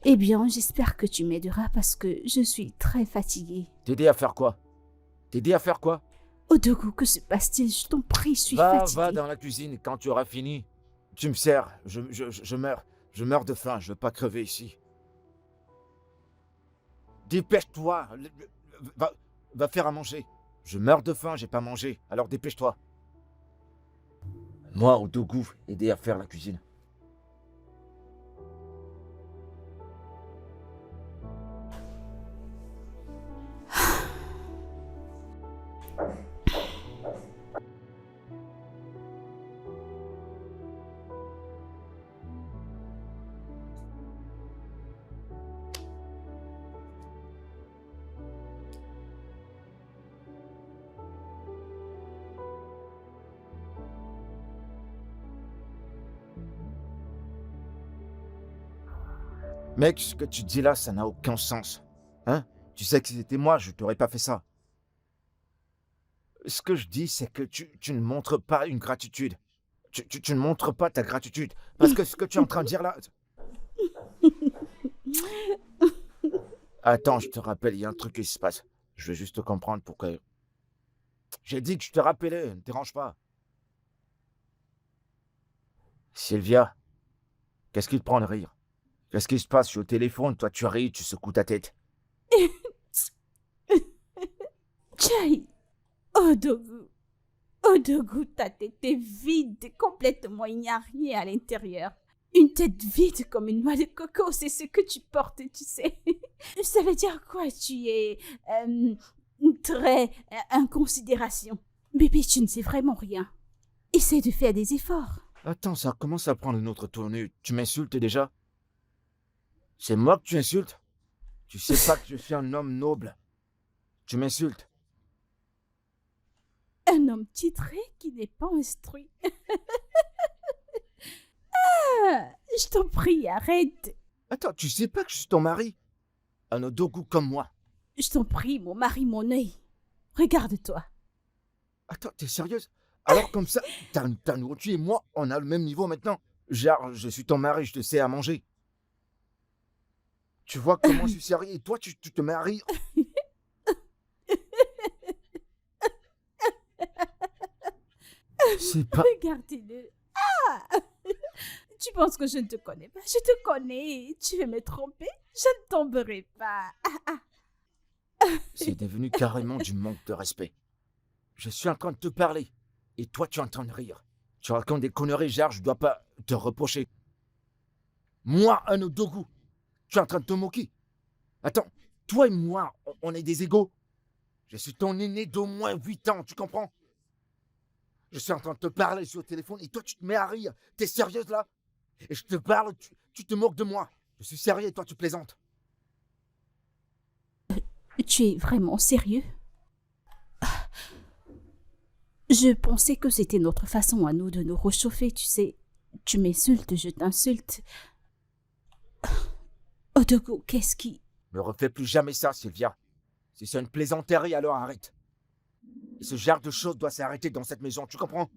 Eh bien, j'espère que tu m'aideras parce que je suis très fatiguée. T'aider à faire quoi? T'aider à faire quoi? Odogu, que se passe-t-il? Je t'en prie, je suis fatiguée. Va dans la cuisine quand tu auras fini. Tu me sers, je meurs. Je meurs de faim, je veux pas crever ici. Dépêche-toi. Va faire à manger. Je meurs de faim, j'ai pas mangé, alors dépêche-toi. Moi, au Dogu, aider à faire la cuisine. Mec, ce que tu dis là, ça n'a aucun sens. Hein? Tu sais que si c'était moi, je t'aurais pas fait ça. Ce que je dis, c'est que tu ne montres pas une gratitude. Tu ne montres pas ta gratitude. Parce que ce que tu es en train de dire là... Attends, je te rappelle, il y a un truc qui se passe. Je veux juste te comprendre pourquoi... J'ai dit que je te rappelais, ne te dérange pas. Sylvia, qu'est-ce qui te prend de rire? Qu'est-ce qui se passe? Je suis au téléphone, toi tu ris, tu secoues ta tête. Chai, Odogu. Odogu, ta tête est vide, complètement, il n'y a rien à l'intérieur. Une tête vide comme une noix de coco, c'est ce que tu portes, tu sais. Ça veut dire quoi? Tu es très en considération. Bébé, tu ne sais vraiment rien. Essaie de faire des efforts. Attends, ça commence à prendre une autre tournure. Tu m'insultes déjà? C'est moi que tu insultes? Tu sais pas que je suis un homme noble. Tu m'insultes. Un homme titré qui n'est pas instruit. Je t'en prie, arrête. Attends, tu sais pas que je suis ton mari? Un Odogu comme moi. Je t'en prie, mon mari, mon œil. Regarde-toi. Attends, t'es sérieuse? Alors comme ça, ta nourriture et moi, on a le même niveau maintenant. Genre, je suis ton mari, je te sais à manger. Tu vois comment je suis sérieux et toi, tu te mets à rire. C'est pas... Regardez-le. Tu penses que je ne te connais pas? Je te connais. Tu veux me tromper? Je ne tomberai pas. C'est devenu carrément du manque de respect. Je suis en train de te parler. Et toi, tu es en train de rire. Tu racontes des conneries, genre, je dois pas te reprocher. Moi, un Odogu. Tu es en train de te moquer. Attends, toi et moi, on est des égaux. Je suis ton aîné d'au moins 8 ans, tu comprends? Je suis en train de te parler sur le téléphone et toi, tu te mets à rire. T'es sérieuse, là? Et je te parle, tu te moques de moi. Je suis sérieux et toi, tu plaisantes. Tu es vraiment sérieux? Je pensais que c'était notre façon à nous de nous réchauffer, tu sais. Tu m'insultes, je t'insulte. Odogu, qu'est-ce qui... Me refais plus jamais ça, Sylvia. Si c'est une plaisanterie, alors arrête. Et ce genre de choses doit s'arrêter dans cette maison, tu comprends?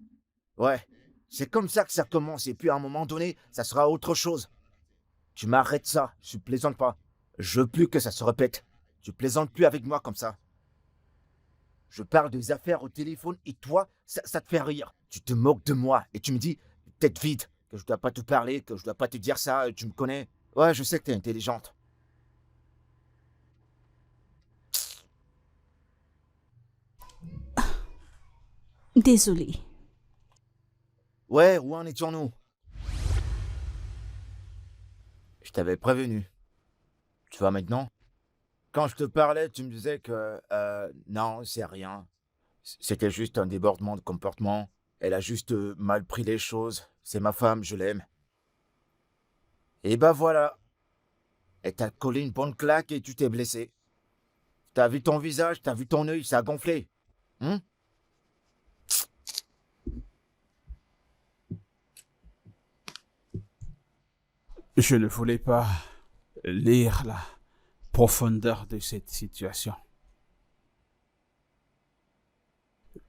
Ouais, c'est comme ça que ça commence, et puis à un moment donné, ça sera autre chose. Tu m'arrêtes ça, je plaisante pas. Je veux plus que ça se répète. Tu plaisantes plus avec moi comme ça. Je parle des affaires au téléphone et toi, ça te fait rire. Tu te moques de moi et tu me dis, tête vide, que je dois pas te parler, que je dois pas te dire ça, tu me connais. Ouais, je sais que t'es intelligente. Désolée. Ouais, où en étions-nous? Je t'avais prévenu. Tu vois maintenant? Quand je te parlais, tu me disais que... non, c'est rien. C'était juste un débordement de comportement. Elle a juste mal pris les choses. C'est ma femme, je l'aime. Et bah voilà. Elle t'a collé une bonne claque et tu t'es blessé. T'as vu ton visage, t'as vu ton œil, ça a gonflé. Je ne voulais pas lire la profondeur de cette situation.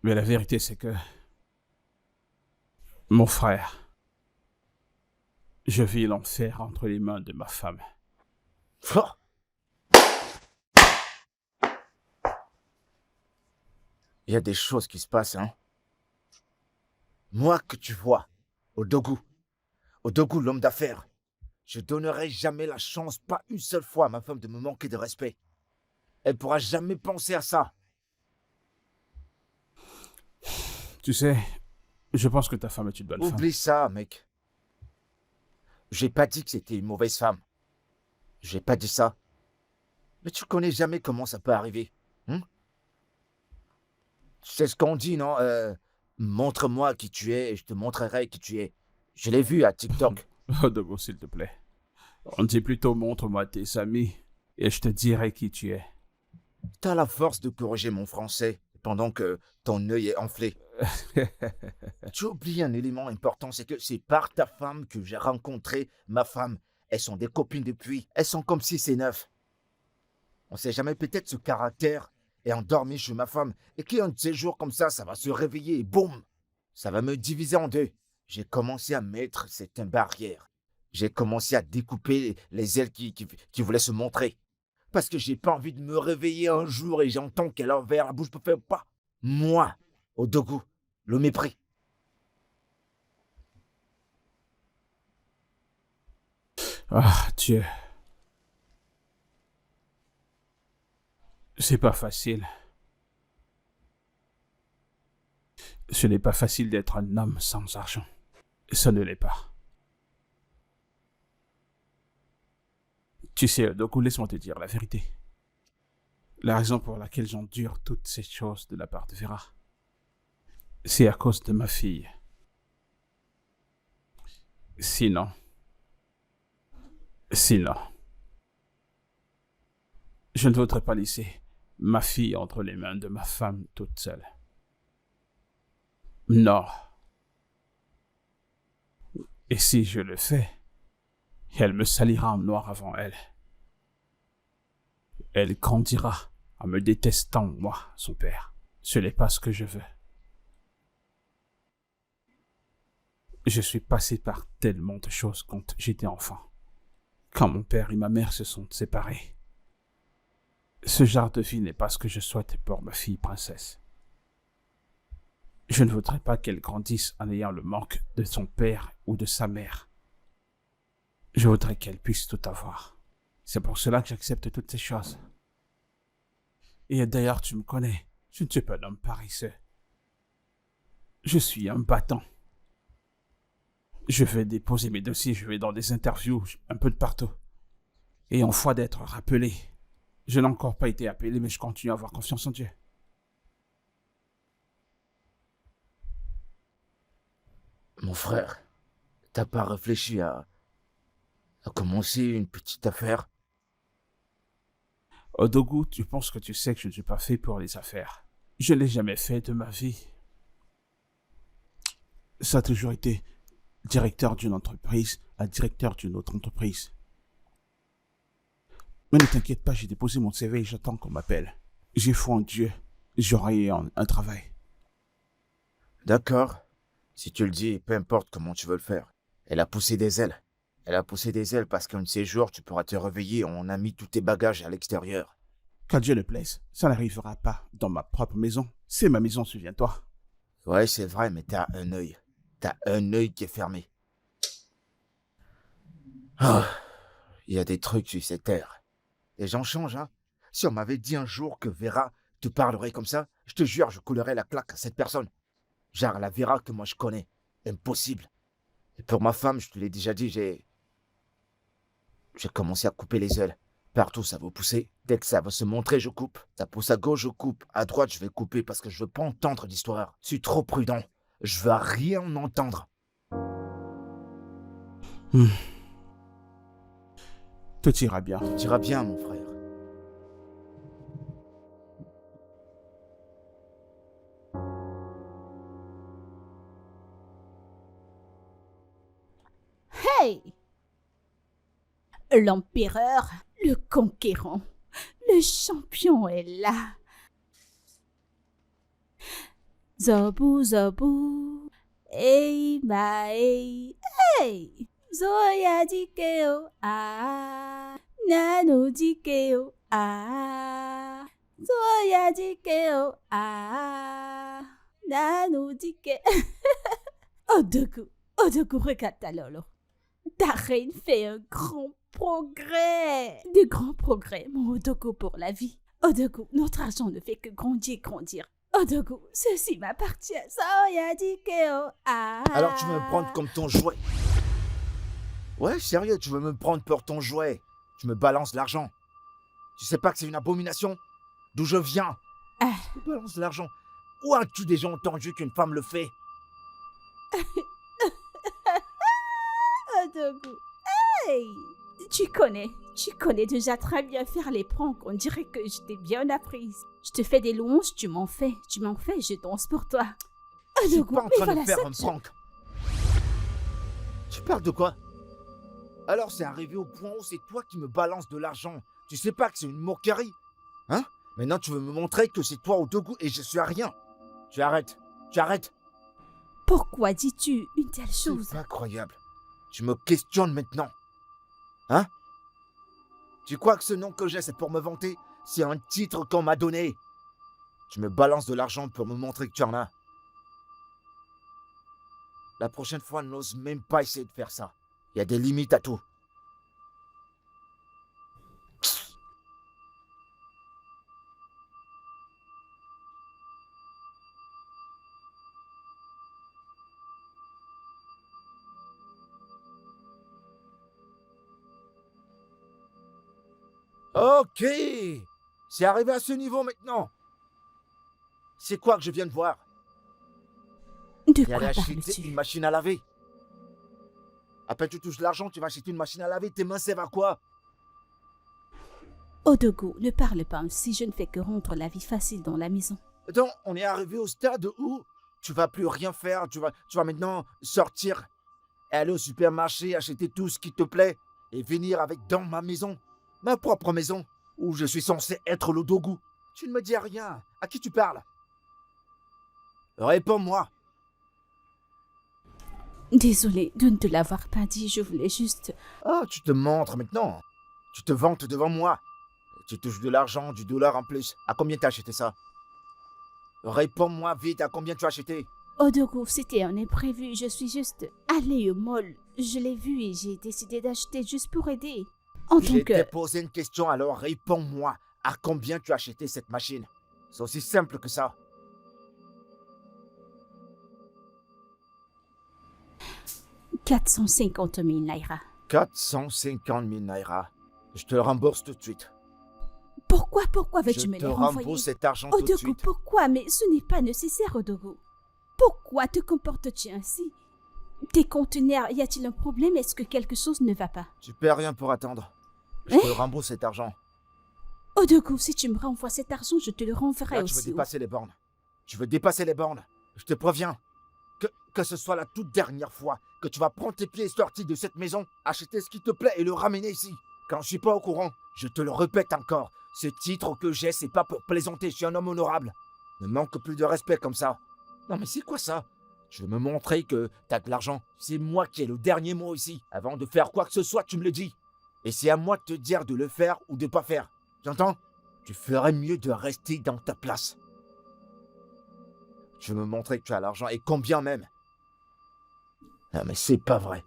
Mais la vérité, c'est que mon frère, je vis l'enfer entre les mains de ma femme. Oh. Il y a des choses qui se passent, hein. Moi que tu vois, Odogu l'homme d'affaires, je donnerai jamais la chance, pas une seule fois à ma femme de me manquer de respect. Elle pourra jamais penser à ça. Tu sais, je pense que ta femme est une bonne femme. Oublie ça, mec. J'ai pas dit que c'était une mauvaise femme. J'ai pas dit ça. Mais tu connais jamais comment ça peut arriver. C'est ce qu'on dit, non? Montre-moi qui tu es et je te montrerai qui tu es. Je l'ai vu à TikTok. Oh, Dogo, s'il te plaît. On dit plutôt montre-moi tes amis et je te dirai qui tu es. T'as la force de corriger mon français pendant que ton œil est enflé. Tu oublies un élément important, c'est que c'est par ta femme que j'ai rencontré ma femme. Elles sont des copines depuis. Elles sont comme 6 et 9. On sait jamais, peut-être ce caractère est endormi chez ma femme et qu'un de ces jours comme ça va se réveiller et boum, ça va me diviser en deux. j'ai commencé à mettre certaines barrières. J'ai commencé à découper les ailes qui voulaient se montrer. Parce que j'ai pas envie de me réveiller un jour et j'entends qu'elle a ouvert la bouche pour faire pas. Moi, Odogu, le mépris. Ah, Dieu. C'est pas facile. Ce n'est pas facile d'être un homme sans argent. Ça ne l'est pas. Tu sais, Odogu, laisse-moi te dire la vérité. La raison pour laquelle j'endure toutes ces choses de la part de Vera, c'est à cause de ma fille. Sinon, je ne voudrais pas laisser ma fille entre les mains de ma femme toute seule. Non. Et si je le fais, elle me salira en noir avant elle. Elle grandira en me détestant, moi, son père. Ce n'est pas ce que je veux. Je suis passé par tellement de choses quand j'étais enfant. Quand mon père et ma mère se sont séparés. Ce genre de vie n'est pas ce que je souhaite pour ma fille princesse. Je ne voudrais pas qu'elle grandisse en ayant le manque de son père ou de sa mère. Je voudrais qu'elle puisse tout avoir. C'est pour cela que j'accepte toutes ces choses. Et d'ailleurs, tu me connais, je ne suis pas un homme paresseux. Je suis un battant. Je vais déposer mes dossiers, je vais dans des interviews, un peu de partout. Et en foi d'être rappelé, je n'ai encore pas été appelé, mais je continue à avoir confiance en Dieu. Mon frère, t'as pas réfléchi à commencer une petite affaire? Odogu, tu penses que tu sais que je ne suis pas fait pour les affaires. Je ne l'ai jamais fait de ma vie. Ça a toujours été directeur d'une entreprise à directeur d'une autre entreprise. Mais ne t'inquiète pas, j'ai déposé mon CV et j'attends qu'on m'appelle. J'ai foi en Dieu, j'aurai un travail. D'accord. Si tu le dis, peu importe comment tu veux le faire. Elle a poussé des ailes. Elle a poussé des ailes parce qu'un de ces jours, tu pourras te réveiller, on a mis tous tes bagages à l'extérieur. Qu'à Dieu le plaise, ça n'arrivera pas dans ma propre maison. C'est ma maison, souviens-toi. Ouais, c'est vrai, mais t'as un œil. T'as un œil qui est fermé. Ah, il y a des trucs sur cette terre. Les gens changent, hein. Si on m'avait dit un jour que Vera te parlerait comme ça, je te jure, je coulerais la claque à cette personne. Genre la Vera que moi je connais. Impossible. Et pour ma femme, je te l'ai déjà dit, j'ai commencé à couper les ailes. Partout, ça va pousser. Dès que ça va se montrer, je coupe. Ça pousse à gauche, je coupe. À droite, je vais couper parce que je veux pas entendre l'histoire. Je suis trop prudent. Je veux rien entendre. Tout ira bien. Tu iras bien, mon frère. Hey! L'empereur, le conquérant, le champion est là. Zobu, zobu, hey, hey, hey! Zoya dikeo, ah, nano dikeo, ah, Zoya dikeo, ah, nano dikeo. Odogu, regarde ta lolo. Ta reine fait un grand progrès. De grands progrès, mon Odogu pour la vie. Odogu, notre argent ne fait que grandir. Odogu, ceci m'appartient. Soya dikeo, ah. Alors tu veux me prendre comme ton jouet? Ouais, sérieux, tu veux me prendre pour ton jouet? Tu me balances l'argent. Tu sais pas que c'est une abomination? D'où je viens? Tu balances l'argent. Où as-tu déjà entendu qu'une femme le fait? Odogu, hey! Tu connais déjà très bien faire les pranks. On dirait que je t'ai bien apprise. Je te fais des louanges, tu m'en fais, je danse pour toi. Je suis Odogu, pas en train voilà de faire ça, un prank. Tu parles de quoi? Alors c'est arrivé au point où c'est toi qui me balances de l'argent. Tu sais pas que c'est une moquerie? Hein? Maintenant tu veux me montrer que c'est toi Odogu et je suis à rien. Tu arrêtes. Pourquoi dis-tu une telle chose? C'est incroyable. Tu me questionnes maintenant. Hein? Tu crois que ce nom que j'ai, c'est pour me vanter? C'est un titre qu'on m'a donné. Tu me balances de l'argent pour me montrer que tu en as. La prochaine fois, n'ose même pas essayer de faire ça. Il y a des limites à tout. Ok, c'est arrivé à ce niveau maintenant. C'est quoi que je viens de voir? De Tu quoi allais acheter parles-tu? une machine à laver. À peine tu touches l'argent, tu vas acheter une machine à laver. Tes mains servent à quoi? Odogo, ne parle pas ainsi, je ne fais que rendre la vie facile dans la maison. Attends, on est arrivé au stade où tu vas plus rien faire. Tu vas maintenant sortir et aller au supermarché, acheter tout ce qui te plaît et venir avec dans ma maison, ma propre maison, où je suis censé être l'Odogu. Tu ne me dis rien. À qui tu parles? Réponds-moi. Désolée de ne te l'avoir pas dit, je voulais juste... Ah, tu te montres maintenant. Tu te vantes devant moi. Tu touches de l'argent, du dollar en plus. À combien t'as acheté ça? Réponds-moi vite, à combien tu as acheté? Odogo, c'était un imprévu, je suis juste allée au mall. Je l'ai vu et j'ai décidé d'acheter juste pour aider. En tant Je t'ai que... posé une question, alors réponds-moi. À combien tu as acheté cette machine? C'est aussi simple que ça. 450 000 naira. 450 000 naira. Je te le rembourse tout de suite. Pourquoi Je veux-tu me te les renvoyer? rembourse cet argent tout de Odogo, suite. pourquoi? Mais ce n'est pas nécessaire, Odogo. Pourquoi te comportes-tu ainsi? Tes conteneurs, y a-t-il un problème? Est-ce que quelque chose ne va pas? Tu perds rien pour attendre. Je te rembourse cet argent. Odogo, si tu me renvoies cet argent, je te le renverrai Là, tu veux aussi. dépasser les bornes. Tu veux dépasser les bornes. Je te préviens. Que ce soit la toute dernière fois que tu vas prendre tes pieds sortis de cette maison, acheter ce qui te plaît et le ramener ici. Quand je suis pas au courant, je te le répète encore. Ce titre que j'ai, c'est pas pour plaisanter, je suis un homme honorable. Ne manque plus de respect comme ça. Non mais c'est quoi ça? Tu veux me montrer que t'as de l'argent? C'est moi qui ai le dernier mot ici. Avant de faire quoi que ce soit, tu me le dis. Et c'est à moi de te dire de le faire ou de pas faire. Tu entends? Tu ferais mieux de rester dans ta place. Tu veux me montrer que tu as l'argent et combien même? Non mais c'est pas vrai.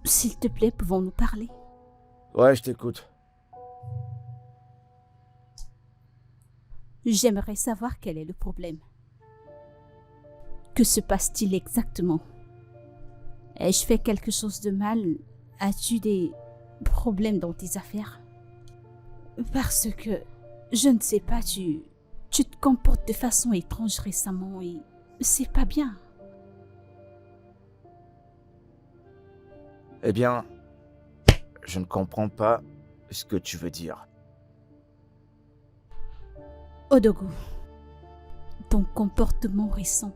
S'il te plaît, pouvons-nous parler? Ouais, je t'écoute. J'aimerais savoir quel est le problème. Que se passe-t-il exactement? Ai-je fait quelque chose de mal? As-tu des problèmes dans tes affaires? Parce que, je ne sais pas, tu te comportes de façon étrange récemment et c'est pas bien. Eh bien, je ne comprends pas ce que tu veux dire. Odogo, ton comportement récent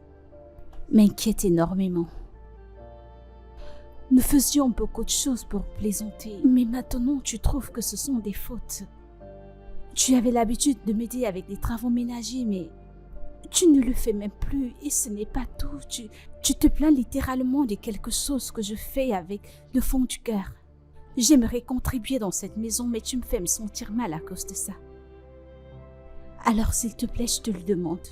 m'inquiète énormément. Nous faisions beaucoup de choses pour plaisanter, mais maintenant tu trouves que ce sont des fautes. Tu avais l'habitude de m'aider avec des travaux ménagers, mais tu ne le fais même plus et ce n'est pas tout. Tu te plains littéralement de quelque chose que je fais avec le fond du cœur. J'aimerais contribuer dans cette maison, mais tu me fais me sentir mal à cause de ça. Alors s'il te plaît, je te le demande.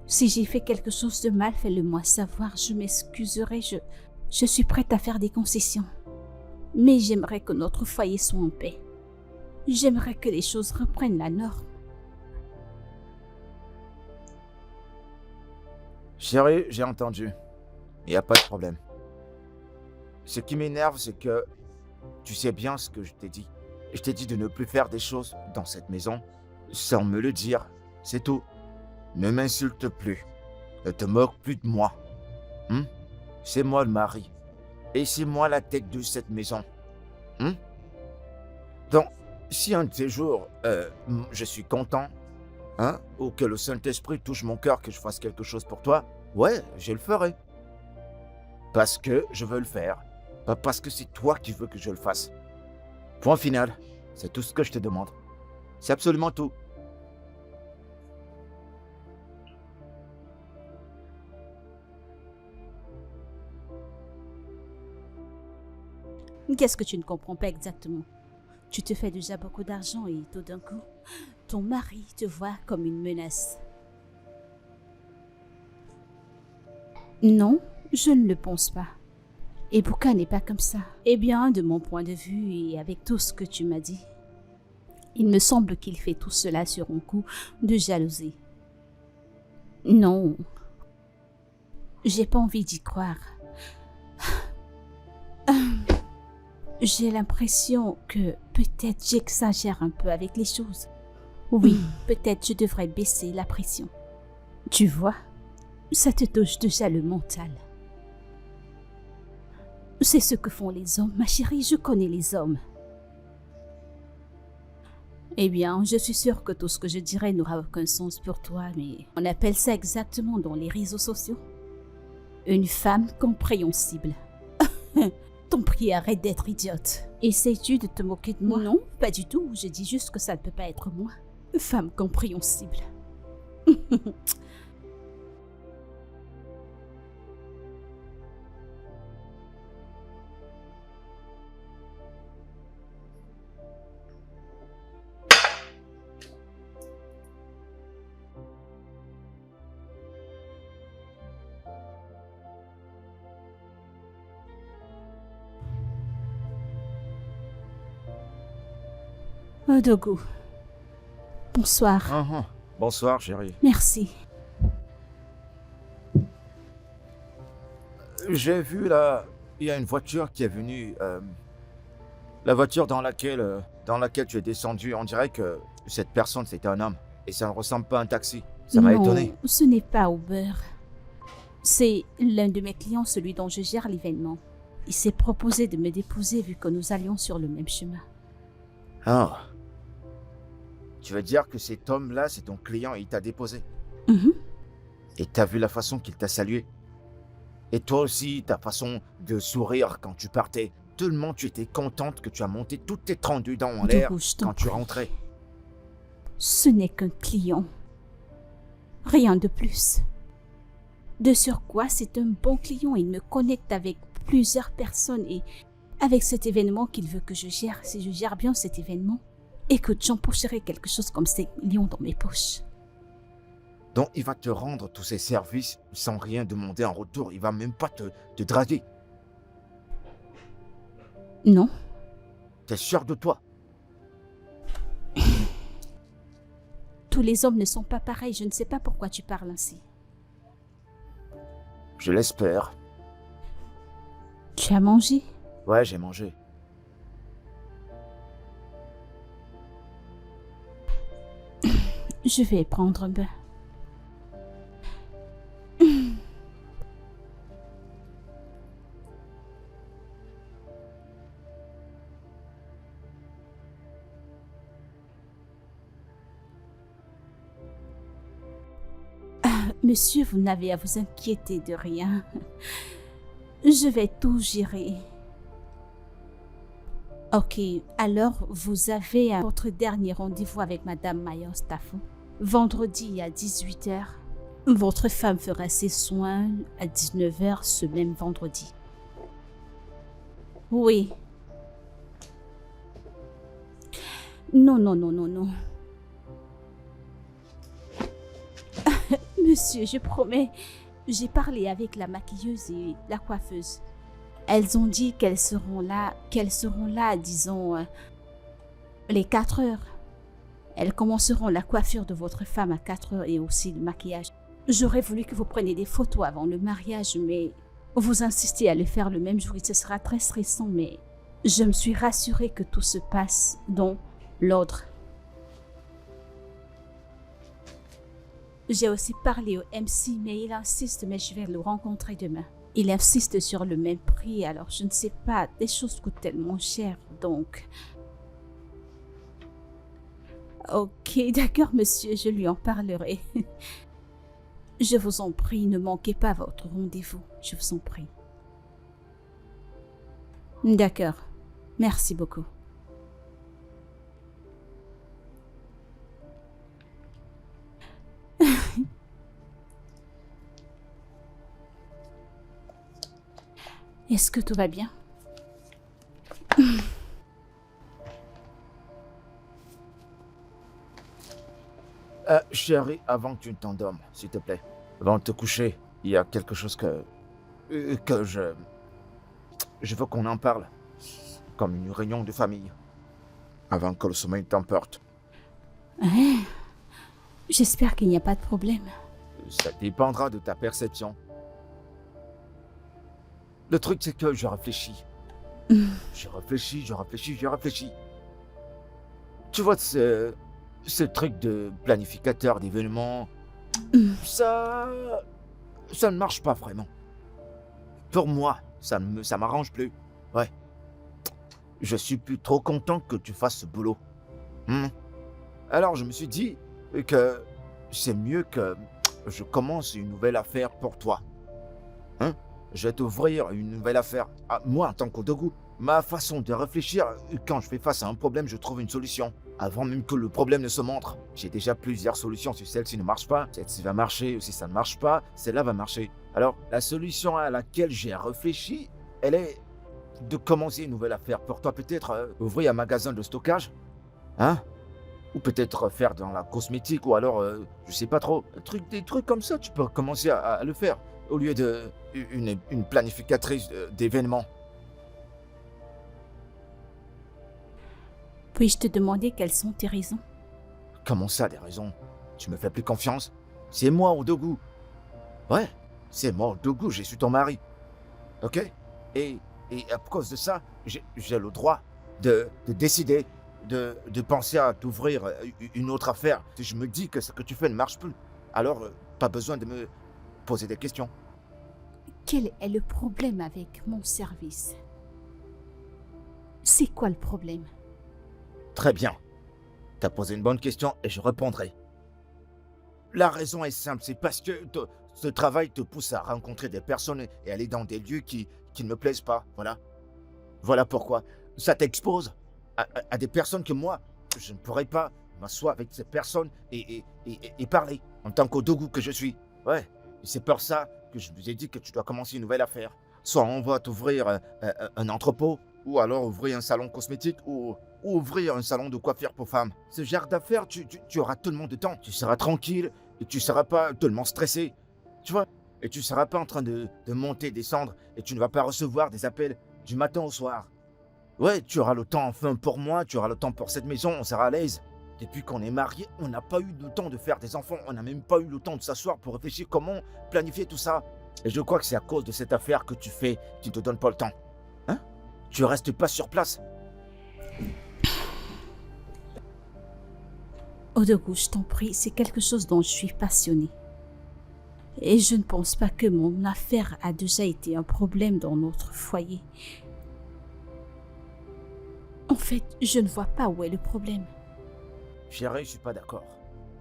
Si j'ai fait quelque chose de mal, fais-le-moi savoir, je m'excuserai, je suis prête à faire des concessions. Mais j'aimerais que notre foyer soit en paix. J'aimerais que les choses reprennent la norme. Chérie, j'ai entendu. Il n'y a pas de problème. Ce qui m'énerve, c'est que tu sais bien ce que je t'ai dit. Je t'ai dit de ne plus faire des choses dans cette maison sans me le dire. C'est tout. Ne m'insulte plus. Ne te moque plus de moi. C'est moi le mari. Et c'est moi la tête de cette maison. Donc, si un de ces jours, je suis content, ou que le Saint-Esprit touche mon cœur, que je fasse quelque chose pour toi, ouais, je le ferai. Parce que je veux le faire. Pas parce que c'est toi qui veux que je le fasse. Point final. C'est tout ce que je te demande. C'est absolument tout. Qu'est-ce que tu ne comprends pas exactement? Tu te fais déjà beaucoup d'argent et tout d'un coup, ton mari te voit comme une menace. Non, je ne le pense pas. Et Bouka n'est pas comme ça. Eh bien, de mon point de vue et avec tout ce que tu m'as dit, il me semble qu'il fait tout cela sur un coup de jalousie. Non, j'ai pas envie d'y croire. J'ai l'impression que peut-être j'exagère un peu avec les choses. Oui, peut-être je devrais baisser la pression. Tu vois, ça te touche déjà le mental. C'est ce que font les hommes, ma chérie, je connais les hommes. Eh bien, je suis sûre que tout ce que je dirai n'aura aucun sens pour toi, mais on appelle ça exactement dans les réseaux sociaux une femme compréhensible. T'en prie, arrête d'être idiote. Essayes-tu de te moquer de moi? Non, pas du tout. Je dis juste que ça ne peut pas être moi. Femme compréhensible. Dogu. Bonsoir. Bonsoir, chérie. Merci. J'ai vu là, il y a une voiture qui est venue. La voiture dans laquelle tu es descendu, on dirait que cette personne c'était un homme. Et ça ne ressemble pas à un taxi. Ça m'a étonné. Non, ce n'est pas Uber. C'est l'un de mes clients, celui dont je gère l'événement. Il s'est proposé de me déposer vu que nous allions sur le même chemin. Ah. Tu veux dire que cet homme-là, c'est ton client et il t'a déposé? Et t'as vu la façon qu'il t'a salué? Et toi aussi, ta façon de sourire quand tu partais. Tellement tu étais contente que tu as monté toutes tes 32 dents en l'air quand tu rentrais. Ce n'est qu'un client. Rien de plus. De surcroît, c'est un bon client. Il me connecte avec plusieurs personnes et avec cet événement qu'il veut que je gère. Si je gère bien cet événement, écoute, j'empocherai quelque chose comme 5 millions dans mes poches. Donc il va te rendre tous ces services sans rien demander en retour. Il va même pas te draguer. Non. T'es sûr de toi? Tous les hommes ne sont pas pareils. Je ne sais pas pourquoi tu parles ainsi. Je l'espère. Tu as mangé? Ouais, j'ai mangé. Je vais prendre un bain. Monsieur, vous n'avez à vous inquiéter de rien. Je vais tout gérer. Ok, alors vous avez votre dernier rendez-vous avec Madame Mayer-Staffo. Vendredi à 18h. Votre femme fera ses soins à 19h ce même vendredi. Oui. Non. Monsieur, je promets, j'ai parlé avec la maquilleuse et la coiffeuse. Elles ont dit qu'elles seront là, disons, les 4 heures. Elles commenceront la coiffure de votre femme à 4 heures et aussi le maquillage. J'aurais voulu que vous preniez des photos avant le mariage, mais vous insistez à le faire le même jour et ce sera très stressant, mais je me suis rassurée que tout se passe dans l'ordre. J'ai aussi parlé au MC, mais il insiste, mais je vais le rencontrer demain. Il insiste sur le même prix, alors je ne sais pas, des choses coûtent tellement cher, donc... Ok, d'accord, monsieur, je lui en parlerai. Je vous en prie, ne manquez pas votre rendez-vous, je vous en prie. D'accord, merci beaucoup. Est-ce que tout va bien? Chérie, avant que tu ne t'endormes, s'il te plaît. Avant de te coucher, il y a quelque chose que je veux qu'on en parle. Comme une réunion de famille. Avant que le sommeil t'emporte. Hein? J'espère qu'il n'y a pas de problème. Ça dépendra de ta perception. Le truc, c'est que je réfléchis. Je réfléchis. Tu vois, ce truc de planificateur d'événements, ça ne marche pas vraiment. Pour moi, ça m'arrange plus. Ouais. Je suis plus trop content que tu fasses ce boulot. Alors je me suis dit que c'est mieux que je commence une nouvelle affaire pour toi. Je vais t'ouvrir une nouvelle affaire. Moi, en tant qu'Odogu, ma façon de réfléchir, quand je fais face à un problème, je trouve une solution. Avant même que le problème ne se montre. J'ai déjà plusieurs solutions. Si celle-ci ne marche pas, celle-ci va marcher. Ou si ça ne marche pas, celle-là va marcher. Alors, la solution à laquelle j'ai réfléchi, elle est de commencer une nouvelle affaire. Pour toi, peut-être ouvrir un magasin de stockage. Ou peut-être faire dans la cosmétique. Ou alors, je sais pas trop. Des trucs comme ça, tu peux commencer à le faire. Au lieu d'une planificatrice d'événements. Puis-je te demander quelles sont tes raisons? Comment ça, des raisons? Tu me fais plus confiance? C'est moi, Odogu. Ouais, c'est moi, Odogu, je suis ton mari. Ok? Et à cause de ça, j'ai le droit de décider, de penser à t'ouvrir une autre affaire. Si je me dis que ce que tu fais ne marche plus, alors pas besoin de me poser des questions. Quel est le problème avec mon service? C'est quoi le problème? Très bien. T'as posé une bonne question et je répondrai. La raison est simple, c'est parce que ce travail te pousse à rencontrer des personnes et aller dans des lieux qui ne me plaisent pas, voilà. Voilà pourquoi. Ça t'expose à des personnes que moi, je ne pourrais pas m'asseoir avec ces personnes et parler en tant qu'Odogu que je suis. Ouais, et c'est pour ça que je vous ai dit que tu dois commencer une nouvelle affaire. Soit on va t'ouvrir un entrepôt, ou alors ouvrir un salon cosmétique, ou ouvrir un salon de coiffure pour femmes. Ce genre d'affaires, tu auras tellement de temps. Tu seras tranquille et tu ne seras pas tellement stressé. Tu vois? Et tu ne seras pas en train de monter, descendre, et tu ne vas pas recevoir des appels du matin au soir. Ouais, tu auras le temps enfin pour moi, tu auras le temps pour cette maison, on sera à l'aise. Depuis qu'on est mariés, on n'a pas eu le temps de faire des enfants, on n'a même pas eu le temps de s'asseoir pour réfléchir comment planifier tout ça. Et je crois que c'est à cause de cette affaire que tu fais qui ne te donne pas le temps. Tu restes pas sur place. Odogu, je t'en prie, c'est quelque chose dont je suis passionnée. Et je ne pense pas que mon affaire a déjà été un problème dans notre foyer. En fait, je ne vois pas où est le problème. Chérie, je suis pas d'accord.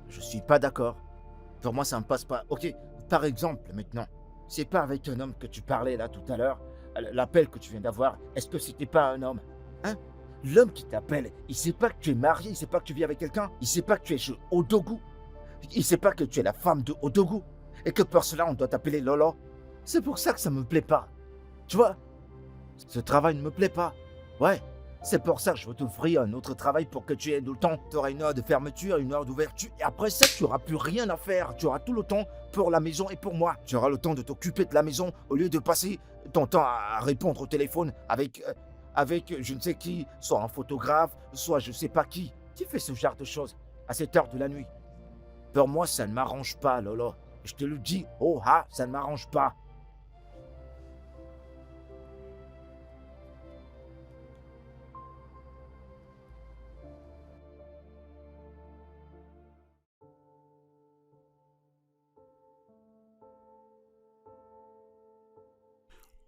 Je suis pas d'accord. Pour moi, ça ne passe pas. Ok, par exemple, maintenant, c'est pas avec un homme que tu parlais là tout à l'heure, l'appel que tu viens d'avoir, est-ce que c'était pas un homme? L'homme qui t'appelle, il sait pas que tu es marié, il sait pas que tu vis avec quelqu'un, il sait pas que tu es chez Odogu, il sait pas que tu es la femme de Odogu, et que pour cela on doit t'appeler Lolo. C'est pour ça que ça me plaît pas. Tu vois? Ce travail ne me plaît pas. Ouais. C'est pour ça que je veux t'offrir un autre travail pour que tu aies le temps. Tu auras une heure de fermeture, une heure d'ouverture. Et après ça, tu n'auras plus rien à faire. Tu auras tout le temps pour la maison et pour moi. Tu auras le temps de t'occuper de la maison au lieu de passer ton temps à répondre au téléphone avec je ne sais qui, soit un photographe, soit je ne sais pas qui. Qui fait ce genre de choses à cette heure de la nuit? Pour moi, ça ne m'arrange pas, Lolo. Je te le dis, oh ah, ça ne m'arrange pas.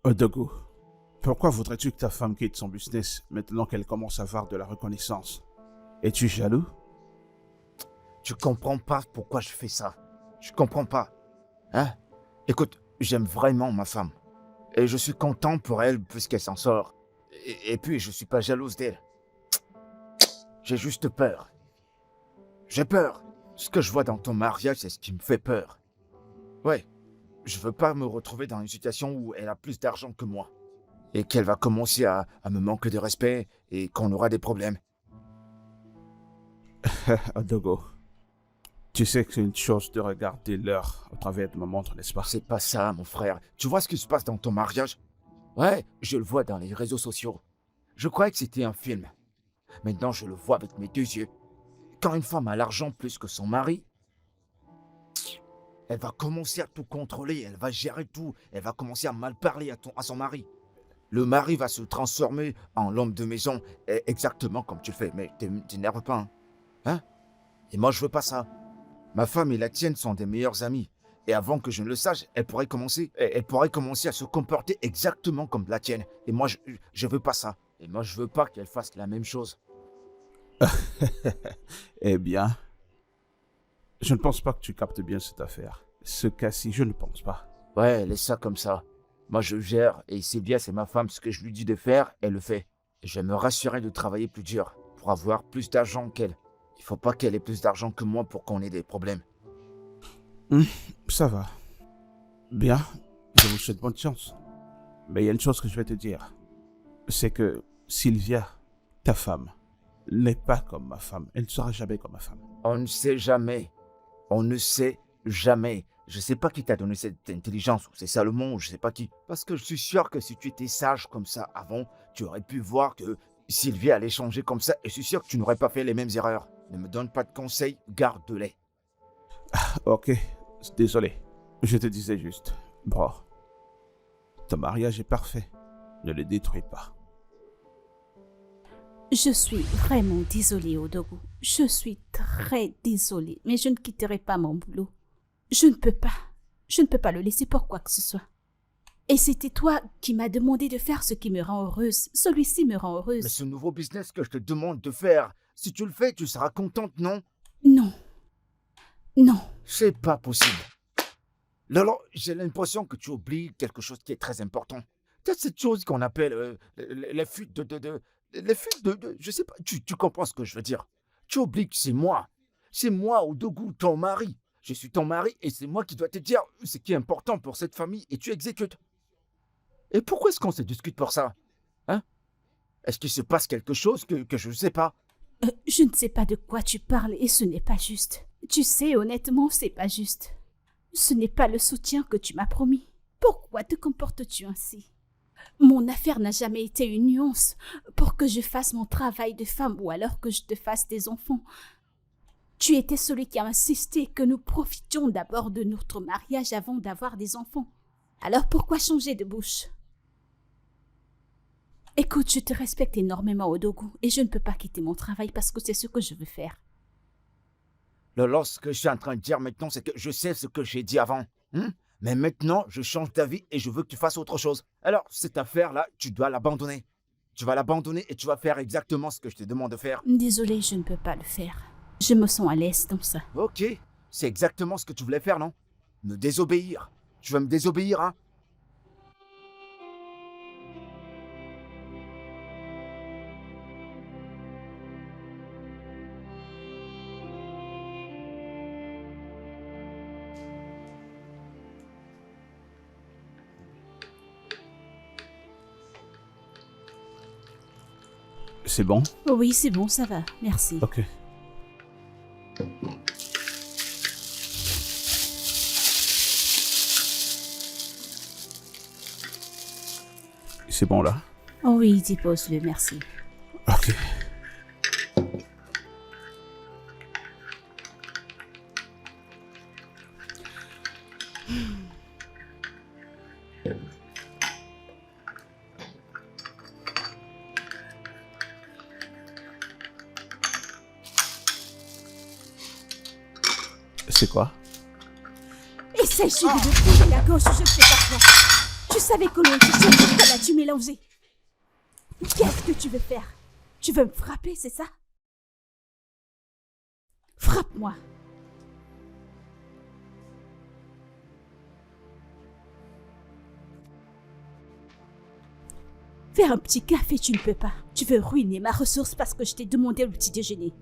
Odogo, pourquoi voudrais-tu que ta femme quitte son business maintenant qu'elle commence à avoir de la reconnaissance? Es-tu jaloux? Tu comprends pas pourquoi je fais ça. Je comprends pas. Hein? Écoute, j'aime vraiment ma femme. Et je suis content pour elle puisqu'elle s'en sort. Et puis, je suis pas jalouse d'elle. J'ai juste peur. J'ai peur. Ce que je vois dans ton mariage, c'est ce qui me fait peur. Ouais, je veux pas me retrouver dans une situation où elle a plus d'argent que moi. Et qu'elle va commencer à me manquer de respect et qu'on aura des problèmes. Odogo, tu sais que c'est une chose de regarder l'heure au travers de ma montre, n'est-ce pas? C'est pas ça, mon frère. Tu vois ce qui se passe dans ton mariage? Ouais, je le vois dans les réseaux sociaux. Je croyais que c'était un film. Maintenant, je le vois avec mes deux yeux. Quand une femme a l'argent plus que son mari, elle va commencer à tout contrôler, elle va gérer tout, elle va commencer à mal parler à son mari. Le mari va se transformer en l'homme de maison, exactement comme tu le fais. Mais t'énerve pas, hein? Hein? Et moi, je veux pas ça. Ma femme et la tienne sont des meilleures amies. Et avant que je ne le sache, elle pourrait commencer à se comporter exactement comme la tienne. Et moi, je veux pas ça. Et moi, je veux pas qu'elle fasse la même chose. Eh bien, je ne pense pas que tu captes bien cette affaire. Ce cas-ci, je ne pense pas. Ouais, laisse ça comme ça. Moi, je gère. Et Sylvia, c'est ma femme. Ce que je lui dis de faire, elle le fait. Et je vais me rassurer de travailler plus dur pour avoir plus d'argent qu'elle. Il faut pas qu'elle ait plus d'argent que moi pour qu'on ait des problèmes. Ça va. Bien, je vous souhaite bonne chance. Mais il y a une chose que je vais te dire. C'est que Sylvia, ta femme, n'est pas comme ma femme. Elle ne sera jamais comme ma femme. On ne sait jamais. On ne sait jamais. Je sais pas qui t'a donné cette intelligence, ou c'est Salomon, ou je sais pas qui. Parce que je suis sûr que si tu étais sage comme ça avant, tu aurais pu voir que Sylvia allait changer comme ça, et je suis sûr que tu n'aurais pas fait les mêmes erreurs. Ne me donne pas de conseils, garde-les. Ok, désolé. Je te disais juste. Bon, ton mariage est parfait. Ne le détruis pas. Je suis vraiment désolée, Odogo. Je suis très désolée, mais je ne quitterai pas mon boulot. Je ne peux pas. Je ne peux pas le laisser pour quoi que ce soit. Et c'était toi qui m'as demandé de faire ce qui me rend heureuse. Celui-ci me rend heureuse. Mais ce nouveau business que je te demande de faire, si tu le fais, tu seras contente, non? Non. Non. C'est pas possible. Lolo, j'ai l'impression que tu oublies quelque chose qui est très important. C'est cette chose qu'on appelle les fuites les fuites je sais pas, tu comprends ce que je veux dire. Tu oublies que c'est moi. C'est moi, Odogo, ton mari. Je suis ton mari et c'est moi qui dois te dire ce qui est important pour cette famille et tu exécutes. Et pourquoi est-ce qu'on se discute pour ça? Hein? Est-ce qu'il se passe quelque chose que je ne sais pas? Je ne sais pas de quoi tu parles et ce n'est pas juste. Tu sais, honnêtement, c'est pas juste. Ce n'est pas le soutien que tu m'as promis. Pourquoi te comportes-tu ainsi? Mon affaire n'a jamais été une nuance pour que je fasse mon travail de femme ou alors que je te fasse des enfants. Tu étais celui qui a insisté que nous profitions d'abord de notre mariage avant d'avoir des enfants. Alors pourquoi changer de bouche? Écoute, je te respecte énormément, Odogo, et je ne peux pas quitter mon travail parce que c'est ce que je veux faire. Lolo, ce que je suis en train de dire maintenant, c'est que je sais ce que j'ai dit avant. Mais maintenant, je change d'avis et je veux que tu fasses autre chose. Alors, cette affaire-là, tu dois l'abandonner. Tu vas l'abandonner et tu vas faire exactement ce que je te demande de faire. Désolée, je ne peux pas le faire. Je me sens à l'aise dans ça. Ok, c'est exactement ce que tu voulais faire, non? Me désobéir. Tu vas me désobéir, hein? C'est bon? Oui, c'est bon, ça va. Merci. Ok. C'est bon là? Oh oui, dépose-le, merci. Ok. C'est quoi? Essaye de me tirer la gauche, je ne fais pas toi. Tu savais que l'on était sûr que l'as-tu mélangé? Qu'est-ce que tu veux faire? Tu veux me frapper, c'est ça? Frappe-moi. Faire un petit café, tu ne peux pas. Tu veux ruiner ma ressource parce que je t'ai demandé le petit déjeuner.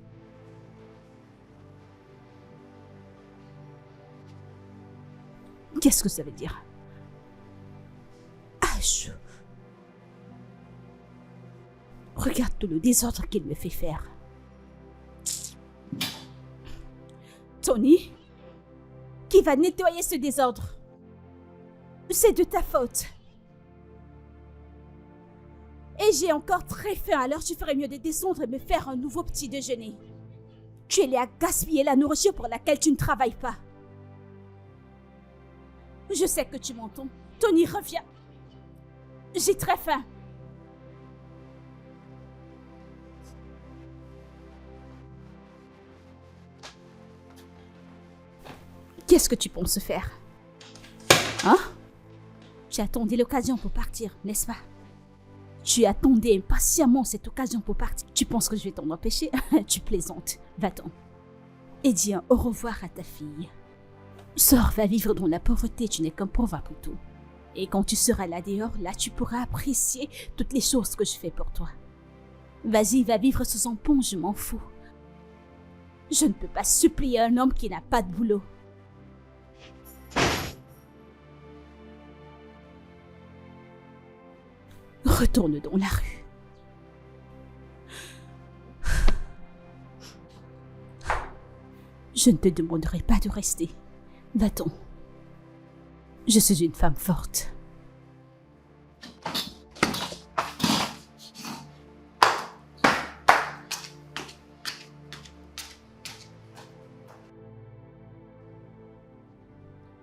Qu'est-ce que ça veut dire? Ah, Regarde tout le désordre qu'il me fait faire. Tony, qui va nettoyer ce désordre? C'est de ta faute. Et j'ai encore très faim, alors tu ferais mieux de descendre et me faire un nouveau petit déjeuner. Tu es là à gaspiller la nourriture pour laquelle tu ne travailles pas. Je sais que tu m'entends. Tony, reviens. J'ai très faim. Qu'est-ce que tu penses faire? Hein? Tu attendais l'occasion pour partir, n'est-ce pas? Tu attendais impatiemment cette occasion pour partir. Tu penses que je vais t'en empêcher? Tu plaisantes. Va-t'en. Et dis un au revoir à ta fille. Sors, va vivre dans la pauvreté, tu n'es qu'un pauvre après tout. Et quand tu seras là dehors, là tu pourras apprécier toutes les choses que je fais pour toi. Vas-y, va vivre sous un pont, je m'en fous. Je ne peux pas supplier un homme qui n'a pas de boulot. Retourne dans la rue. Je ne te demanderai pas de rester. Va-t'en. Je suis une femme forte.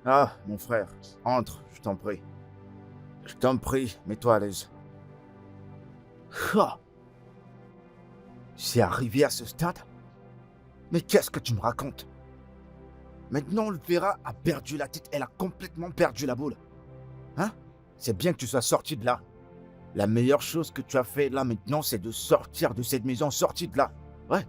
Ah, mon frère, entre, je t'en prie. Je t'en prie, mets-toi à l'aise. Ah. C'est arrivé à ce stade? Mais qu'est-ce que tu me racontes? Maintenant, Vera a perdu la tête, elle a complètement perdu la boule. Hein? C'est bien que tu sois sorti de là. La meilleure chose que tu as fait là maintenant, c'est de sortir de cette maison, sorti de là. Ouais.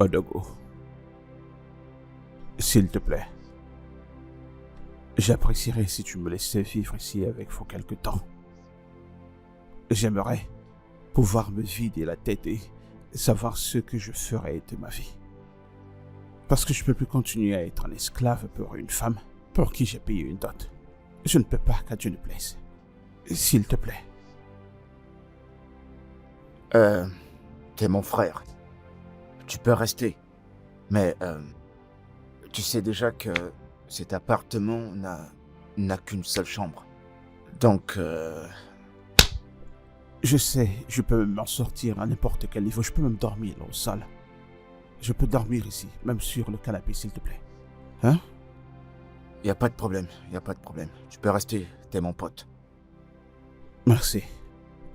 Odogo, s'il te plaît, j'apprécierais si tu me laissais vivre ici avec vous quelque temps. J'aimerais pouvoir me vider la tête et savoir ce que je ferais de ma vie. Parce que je ne peux plus continuer à être un esclave pour une femme pour qui j'ai payé une dot. Je ne peux pas, qu'à Dieu ne plaise. S'il te plaît. T'es mon frère. Tu peux rester. Mais, tu sais déjà que cet appartement n'a qu'une seule chambre. Donc, Je sais, je peux m'en sortir à n'importe quel niveau. Je peux même dormir au sol. Je peux dormir ici, même sur le canapé, s'il te plaît. Hein? y a pas de problème, y a pas de problème. Tu peux rester, t'es mon pote. Merci.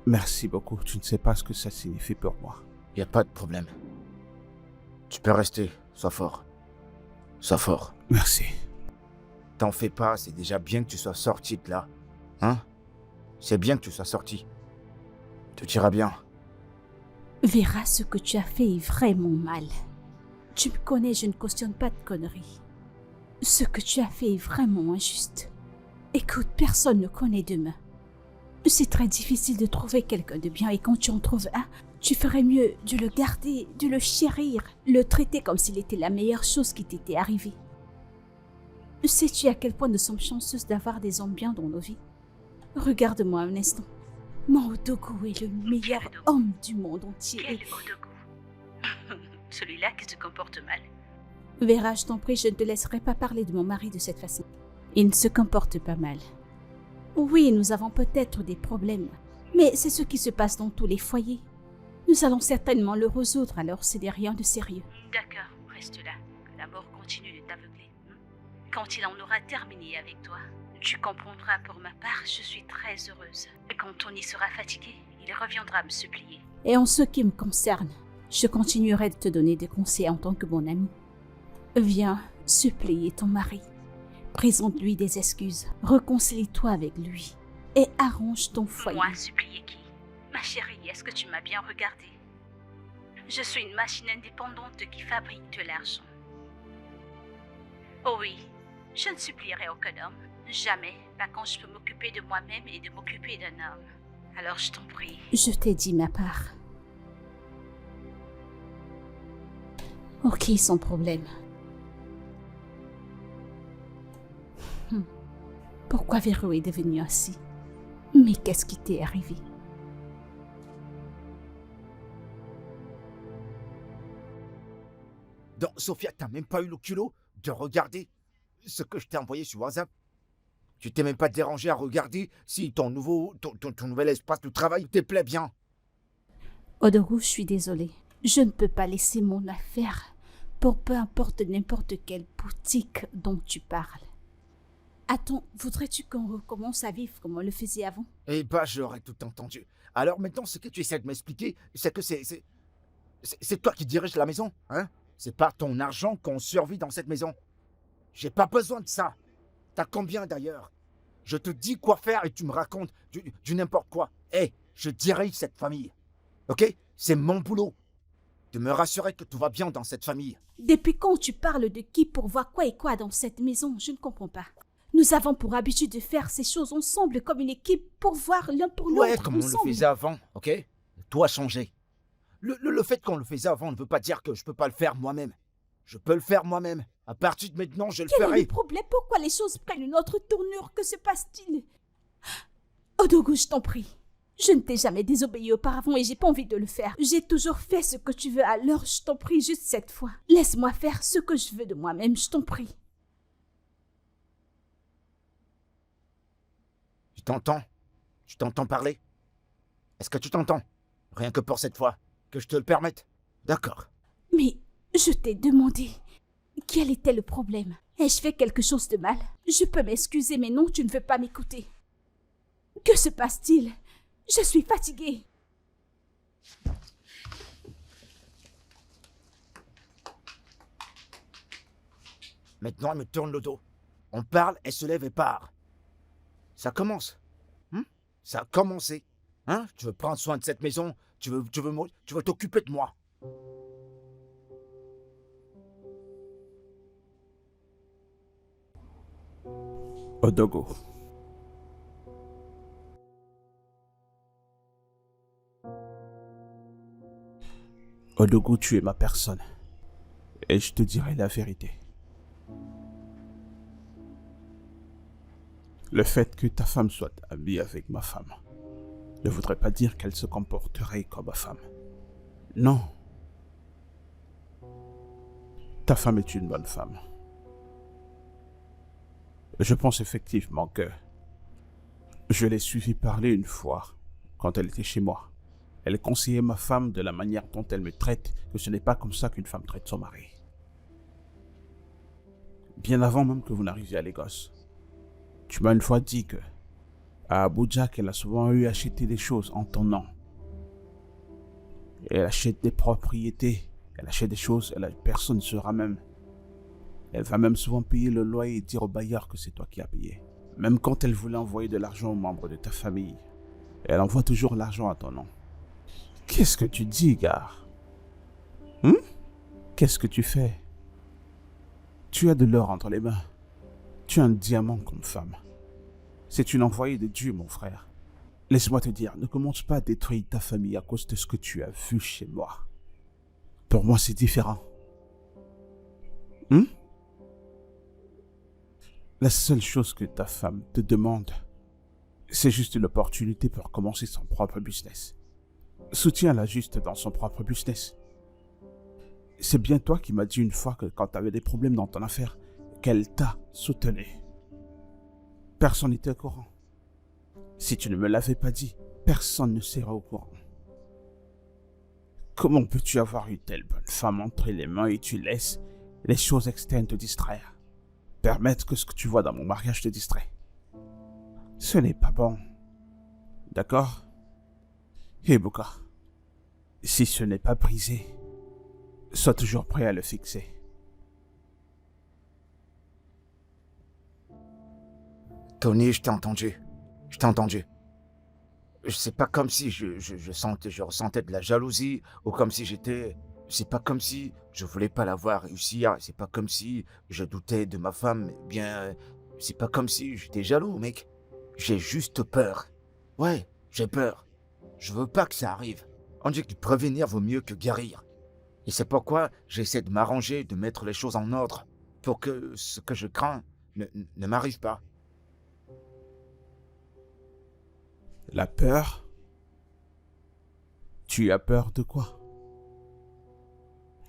Merci beaucoup. Tu ne sais pas ce que ça signifie pour moi. Y a pas de problème. Tu peux rester, sois fort. Sois fort. Merci. T'en fais pas, c'est déjà bien que tu sois sorti de là. Hein? C'est bien que tu sois sorti. Tout ira bien. Vera, ce que tu as fait est vraiment mal. Tu me connais, je ne cautionne pas de conneries. Ce que tu as fait est vraiment injuste. Écoute, personne ne connaît demain. C'est très difficile de trouver quelqu'un de bien et quand tu en trouves un, tu ferais mieux de le garder, de le chérir, le traiter comme s'il était la meilleure chose qui t'était arrivée. Sais-tu à quel point nous sommes chanceuses d'avoir des hommes bien dans nos vies? Regarde-moi un instant. Mon Odogo est le meilleur homme du monde entier. Quel Odogo? Celui-là qui se comporte mal. Vera, je t'en prie, je ne te laisserai pas parler de mon mari de cette façon. Il ne se comporte pas mal. Oui, nous avons peut-être des problèmes, mais c'est ce qui se passe dans tous les foyers. Nous allons certainement le résoudre, alors ce n'est rien de sérieux. D'accord, reste là, que la mort continue de t'aveugler. Quand il en aura terminé avec toi, tu comprendras pour ma part, je suis très heureuse. Quand Tony sera fatigué, il reviendra me supplier. Et en ce qui me concerne, je continuerai de te donner des conseils en tant que bon ami. Viens supplier ton mari. Présente-lui des excuses. Réconcilie-toi avec lui. Et arrange ton foyer. Moi, supplier qui? Ma chérie, est-ce que tu m'as bien regardé? Je suis une machine indépendante qui fabrique de l'argent. Oh oui, je ne supplierai aucun homme. Jamais, pas quand je peux m'occuper de moi-même et de m'occuper d'un homme. Alors je t'en prie. Je t'ai dit ma part. Ok, sans problème. Pourquoi Véro est devenu ainsi? Mais qu'est-ce qui t'est arrivé? Donc, Sophia, t'as même pas eu le culot de regarder ce que je t'ai envoyé sur WhatsApp? Tu t'es même pas dérangé à regarder si ton nouvel espace de travail te plaît bien? Odogu, je suis désolée. Je ne peux pas laisser mon affaire pour peu importe n'importe quelle boutique dont tu parles. Attends, voudrais-tu qu'on recommence à vivre comme on le faisait avant? Eh ben, j'aurais tout entendu. Alors maintenant, ce que tu essaies de m'expliquer, c'est que c'est toi qui diriges la maison, hein? C'est par ton argent qu'on survit dans cette maison. J'ai pas besoin de ça. T'as combien d'ailleurs? Je te dis quoi faire et tu me racontes du n'importe quoi. Je dirige cette famille. Ok? C'est mon boulot. De me rassurer que tout va bien dans cette famille. Depuis quand tu parles de qui pour voir quoi et quoi dans cette maison? Je ne comprends pas. Nous avons pour habitude de faire ces choses ensemble comme une équipe pour voir l'un pour l'autre. Ouais, comme on le faisait avant, ok? Tout a changé. Le fait qu'on le faisait avant ne veut pas dire que je peux pas le faire moi-même. Je peux le faire moi-même. À partir de maintenant, je le Quel est ferai. le problème? Pourquoi les choses prennent une autre tournure? Que se passe-t-il? Odogu, je t'en prie. Je ne t'ai jamais désobéi auparavant et j'ai pas envie de le faire. J'ai toujours fait ce que tu veux, alors je t'en prie juste cette fois. Laisse-moi faire ce que je veux de moi-même, je t'en prie. Tu t'entends? Tu t'entends parler? Est-ce que tu t'entends? Rien que pour cette fois. Que je te le permette. D'accord. Mais je t'ai demandé quel était le problème. Ai-je fait quelque chose de mal? Je peux m'excuser, mais non, tu ne veux pas m'écouter. Que se passe-t-il? Je suis fatiguée. Maintenant, elle me tourne le dos. On parle, elle se lève et part. Ça commence. Ça a commencé. Hein? Tu veux prendre soin de cette maison? Tu veux t'occuper de moi? Odogu. Odogu, tu es ma personne. Et je te dirai la vérité. Le fait que ta femme soit amie avec ma femme ne voudrait pas dire qu'elle se comporterait comme ma femme. Non. Ta femme est une bonne femme. Je pense effectivement que je l'ai suivi parler une fois quand elle était chez moi. Elle conseillait ma femme de la manière dont elle me traite, que ce n'est pas comme ça qu'une femme traite son mari. Bien avant même que vous n'arriviez à Lagos. Tu m'as une fois dit que à Abuja, qu'elle a souvent eu à acheter des choses en ton nom. Elle achète des propriétés, elle achète des choses, personne ne sera même. Elle va même souvent payer le loyer et dire au bailleur que c'est toi qui as payé. Même quand elle voulait envoyer de l'argent aux membres de ta famille, elle envoie toujours l'argent à ton nom. Qu'est-ce que tu dis, gars? Qu'est-ce que tu fais? Tu as de l'or entre les mains. Tu as un diamant comme femme. C'est une envoyée de Dieu, mon frère. Laisse-moi te dire, ne commence pas à détruire ta famille à cause de ce que tu as vu chez moi. Pour moi, c'est différent. La seule chose que ta femme te demande, c'est juste une opportunité pour commencer son propre business. Soutiens-la juste dans son propre business. C'est bien toi qui m'as dit une fois que quand tu avais des problèmes dans ton affaire, qu'elle t'a soutenu. Personne n'était au courant. Si tu ne me l'avais pas dit, personne ne serait au courant. Comment peux-tu avoir une telle bonne femme entre les mains et tu laisses les choses externes te distraire? Permettre que ce que tu vois dans mon mariage te distrait. Ce n'est pas bon. D'accord? Ibuka, si ce n'est pas brisé, sois toujours prêt à le fixer. Tony, je t'ai entendu. Je t'ai entendu. C'est pas comme si je ressentais de la jalousie ou comme si j'étais... C'est pas comme si je voulais pas la voir réussir. C'est pas comme si je doutais de ma femme. Eh bien, c'est pas comme si j'étais jaloux, mec. J'ai juste peur. Ouais, j'ai peur. Je veux pas que ça arrive. On dit que prévenir vaut mieux que guérir. Et c'est pourquoi j'essaie de m'arranger, de mettre les choses en ordre pour que ce que je crains ne m'arrive pas. La peur? Tu as peur de quoi?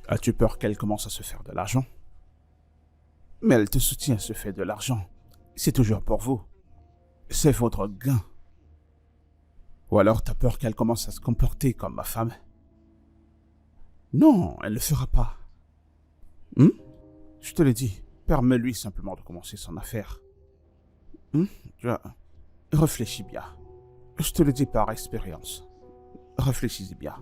As-tu peur qu'elle commence à se faire de l'argent? Mais elle te soutient, se fait de l'argent. C'est toujours pour vous. C'est votre gain. Ou alors t'as peur qu'elle commence à se comporter comme ma femme? Non, elle ne le fera pas. Je te l'ai dit, permets-lui simplement de commencer son affaire. Réfléchis bien. Je te le dis par expérience. Réfléchis-y bien.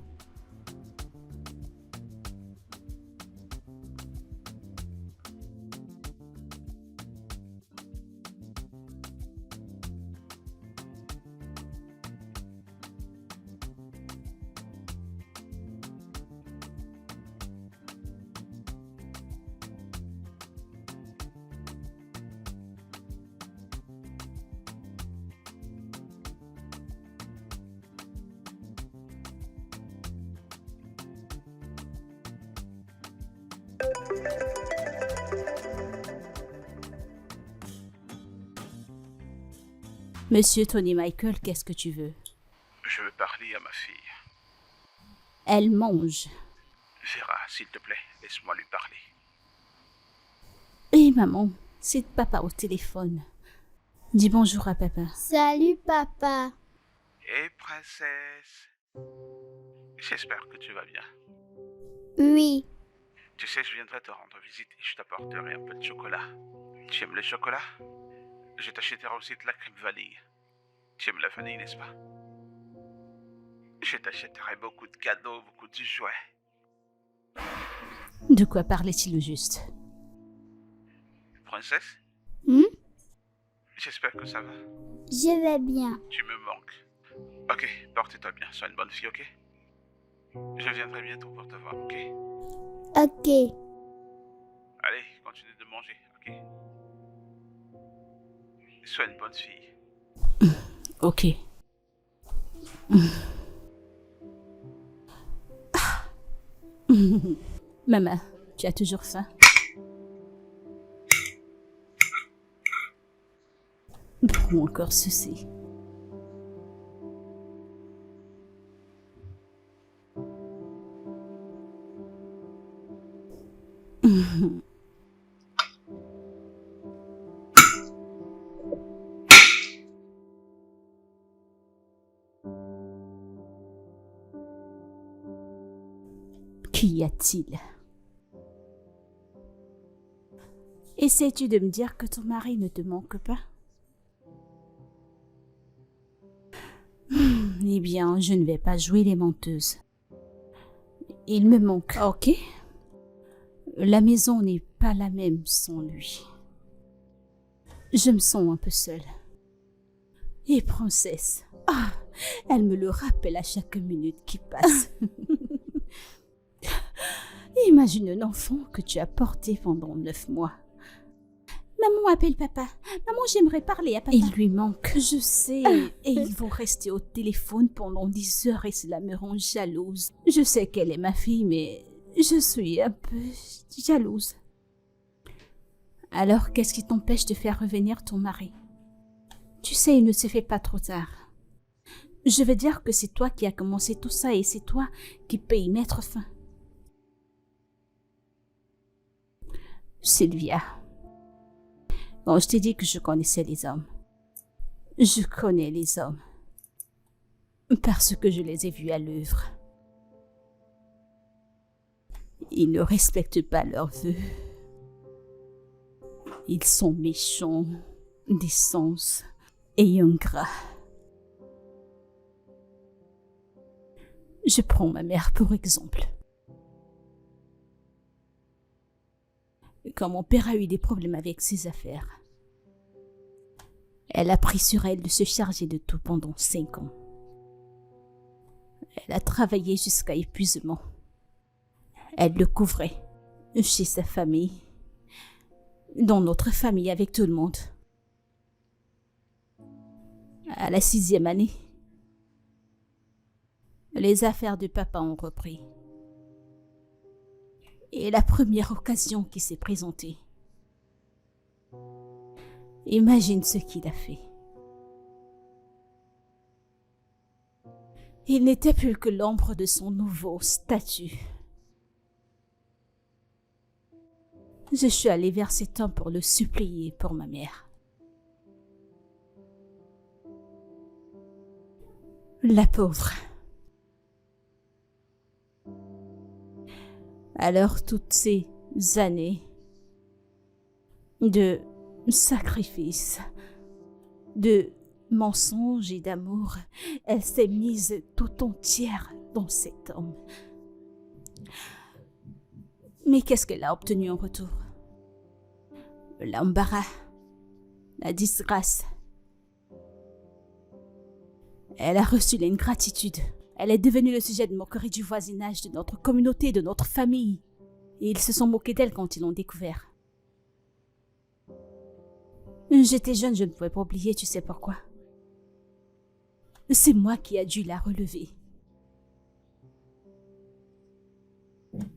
Monsieur Tony Michael, qu'est-ce que tu veux? Je veux parler à ma fille. Elle mange. Vera, s'il te plaît, laisse-moi lui parler. Hé maman, c'est papa au téléphone. Dis bonjour à papa. Salut papa. Hé, princesse. J'espère que tu vas bien. Oui, Tu sais, je viendrai te rendre visite et je t'apporterai un peu de chocolat. Tu aimes le chocolat? Je t'achèterai aussi de la crème vanille. Tu aimes la vanille, n'est-ce pas? Je t'achèterai beaucoup de cadeaux, beaucoup de jouets. De quoi parlait-il au juste? Princesse? J'espère que ça va. je vais bien. Tu me manques. Ok, porte-toi bien, sois une bonne fille, ok? Je viendrai bientôt pour te voir, ok? Ok, Allez, continue de manger, ok? Sois une bonne fille. Ok. Maman, tu as toujours faim? Prends encore ceci. Qu'y a-t-il? Essaies-tu de me dire que ton mari ne te manque pas? Eh bien, je ne vais pas jouer les menteuses. Il me manque, ok? La maison n'est pas la même sans lui. Je me sens un peu seule. Et princesse, elle me le rappelle à chaque minute qui passe. Imagine un enfant que tu as porté pendant 9 mois. Maman appelle papa. Maman, j'aimerais parler à papa. Il lui manque. Je sais. Et ils vont rester au téléphone pendant 10 heures et cela me rend jalouse. Je sais qu'elle est ma fille, mais je suis un peu jalouse. Alors, qu'est-ce qui t'empêche de faire revenir ton mari? Tu sais, il ne se fait pas trop tard. Je veux dire que c'est toi qui as commencé tout ça et c'est toi qui peux y mettre fin. Sylvia. Bon, je t'ai dit que je connaissais les hommes. Je connais les hommes parce que je les ai vus à l'œuvre. Ils ne respectent pas leurs vœux. Ils sont méchants, décents et ingrats. Je prends ma mère pour exemple. Quand mon père a eu des problèmes avec ses affaires, elle a pris sur elle de se charger de tout pendant 5 ans. Elle a travaillé jusqu'à épuisement. Elle le couvrait chez sa famille, dans notre famille avec tout le monde. À la 6e année, les affaires de papa ont repris. Et la première occasion qui s'est présentée, imagine ce qu'il a fait. Il n'était plus que l'ombre de son nouveau statut. Je suis allée vers cet homme pour le supplier pour ma mère. La pauvre. Alors toutes ces années de sacrifices, de mensonges et d'amour, elle s'est mise tout entière dans cet homme. Mais qu'est-ce qu'elle a obtenu en retour? L'embarras, la disgrâce. Elle a reçu l'ingratitude. Elle est devenue le sujet de moquerie du voisinage, de notre communauté, de notre famille. Et ils se sont moqués d'elle quand ils l'ont découvert. J'étais jeune, je ne pouvais pas oublier, tu sais pourquoi? C'est moi qui ai dû la relever.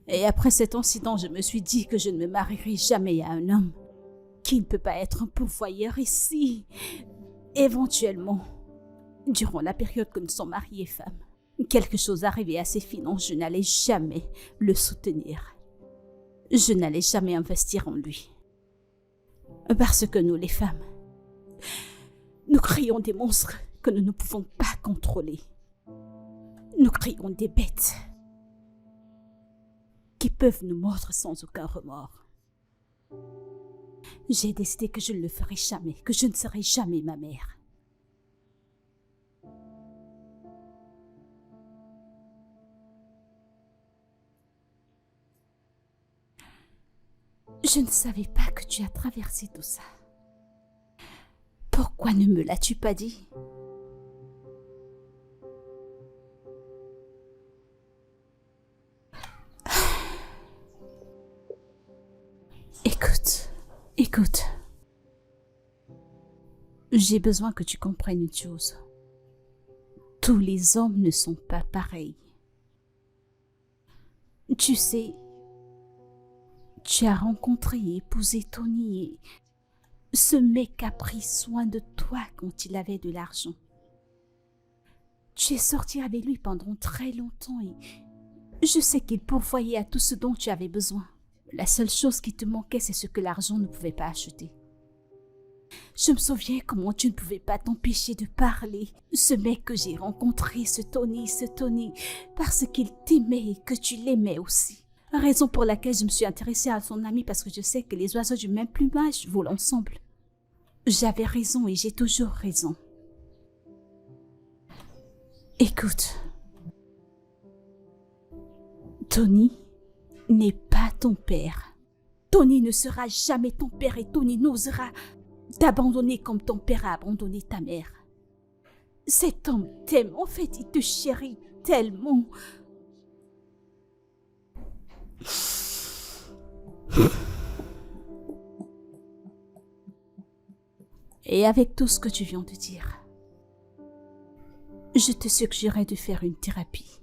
Et après cet incident, je me suis dit que je ne me marierai jamais à un homme qui ne peut pas être un pourvoyeur ici. Éventuellement, durant la période que nous sommes mariés femmes, quelque chose arrivait à ses finances, je n'allais jamais le soutenir. Je n'allais jamais investir en lui. Parce que nous, les femmes, nous créons des monstres que nous ne pouvons pas contrôler. Nous créons des bêtes qui peuvent nous mordre sans aucun remords. J'ai décidé que je ne le ferai jamais, que je ne serai jamais ma mère. Je ne savais pas que tu as traversé tout ça. Pourquoi ne me l'as-tu pas dit? Écoute. J'ai besoin que tu comprennes une chose. Tous les hommes ne sont pas pareils. Tu sais, tu as rencontré et épousé Tony et ce mec a pris soin de toi quand il avait de l'argent. Tu es sorti avec lui pendant très longtemps et je sais qu'il pourvoyait à tout ce dont tu avais besoin. La seule chose qui te manquait, c'est ce que l'argent ne pouvait pas acheter. Je me souviens comment tu ne pouvais pas t'empêcher de parler. Ce mec que j'ai rencontré, ce Tony, parce qu'il t'aimait et que tu l'aimais aussi. Raison pour laquelle je me suis intéressée à son ami parce que je sais que les oiseaux du même plumage volent ensemble. J'avais raison et j'ai toujours raison. Écoute, Tony n'est pas ton père. Tony ne sera jamais ton père et Tony n'osera t'abandonner comme ton père a abandonné ta mère. Cet homme t'aime, en fait, il te chérit tellement. Et avec tout ce que tu viens de dire, je te suggérerais de faire une thérapie.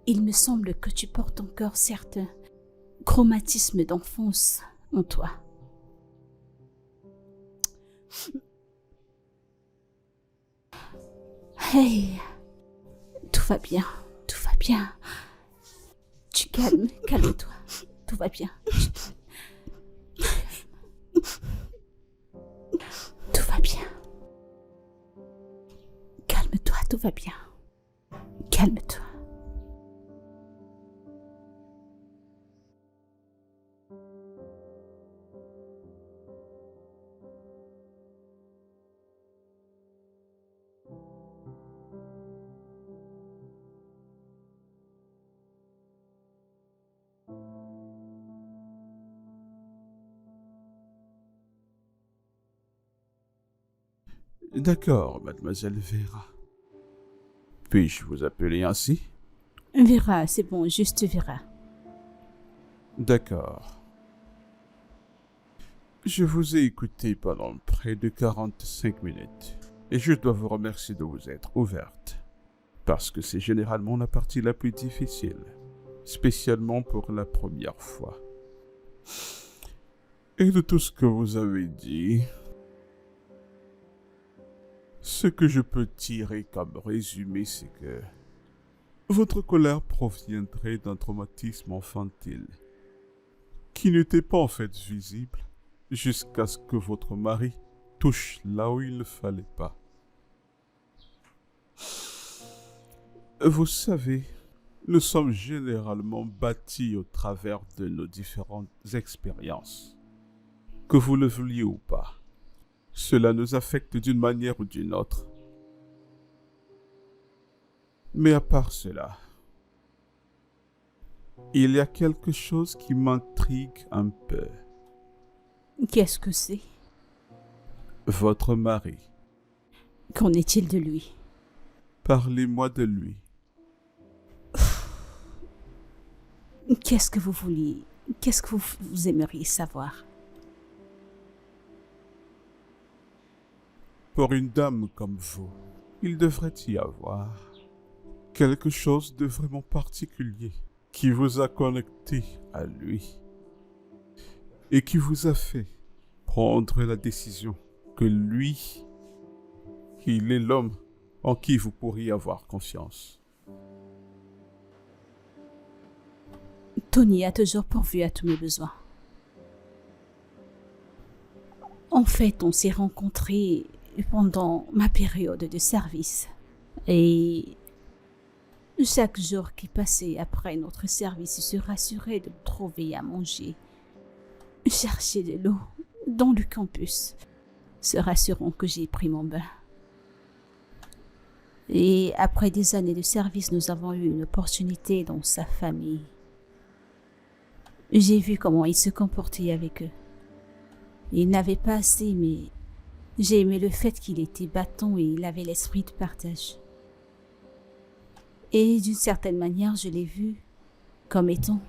Il me semble que tu portes encore certains chromatismes d'enfance en toi. Hey, tout va bien. Tu calme-toi, tout va bien. Tout va bien. Calme-toi, tout va bien. Calme-toi. D'accord, mademoiselle Vera. Puis-je vous appeler ainsi? Vera, c'est bon, juste Vera. D'accord. Je vous ai écouté pendant près de 45 minutes et je dois vous remercier de vous être ouverte parce que c'est généralement la partie la plus difficile, spécialement pour la première fois. Et de tout ce que vous avez dit, ce que je peux tirer comme résumé, c'est que votre colère proviendrait d'un traumatisme infantile qui n'était pas en fait visible jusqu'à ce que votre mari touche là où il ne fallait pas. Vous savez, nous sommes généralement bâtis au travers de nos différentes expériences. Que vous le vouliez ou pas, cela nous affecte d'une manière ou d'une autre. Mais à part cela, il y a quelque chose qui m'intrigue un peu. Qu'est-ce que c'est? Votre mari. Qu'en est-il de lui? Parlez-moi de lui. Qu'est-ce que vous vouliez? Qu'est-ce que vous aimeriez savoir? Pour une dame comme vous, il devrait y avoir quelque chose de vraiment particulier qui vous a connecté à lui et qui vous a fait prendre la décision que lui, il est l'homme en qui vous pourriez avoir confiance. Tony a toujours pourvu à tous mes besoins. En fait, on s'est rencontrés pendant ma période de service. Et chaque jour qui passait après notre service, je se rassurait de me trouver à manger, chercher de l'eau dans le campus, se rassurant que j'ai pris mon bain. Et après des années de service, nous avons eu une opportunité dans sa famille. J'ai vu comment il se comportait avec eux. Il n'avait pas assez, mais j'ai aimé le fait qu'il était battant et il avait l'esprit de partage. Et d'une certaine manière, je l'ai vu comme étant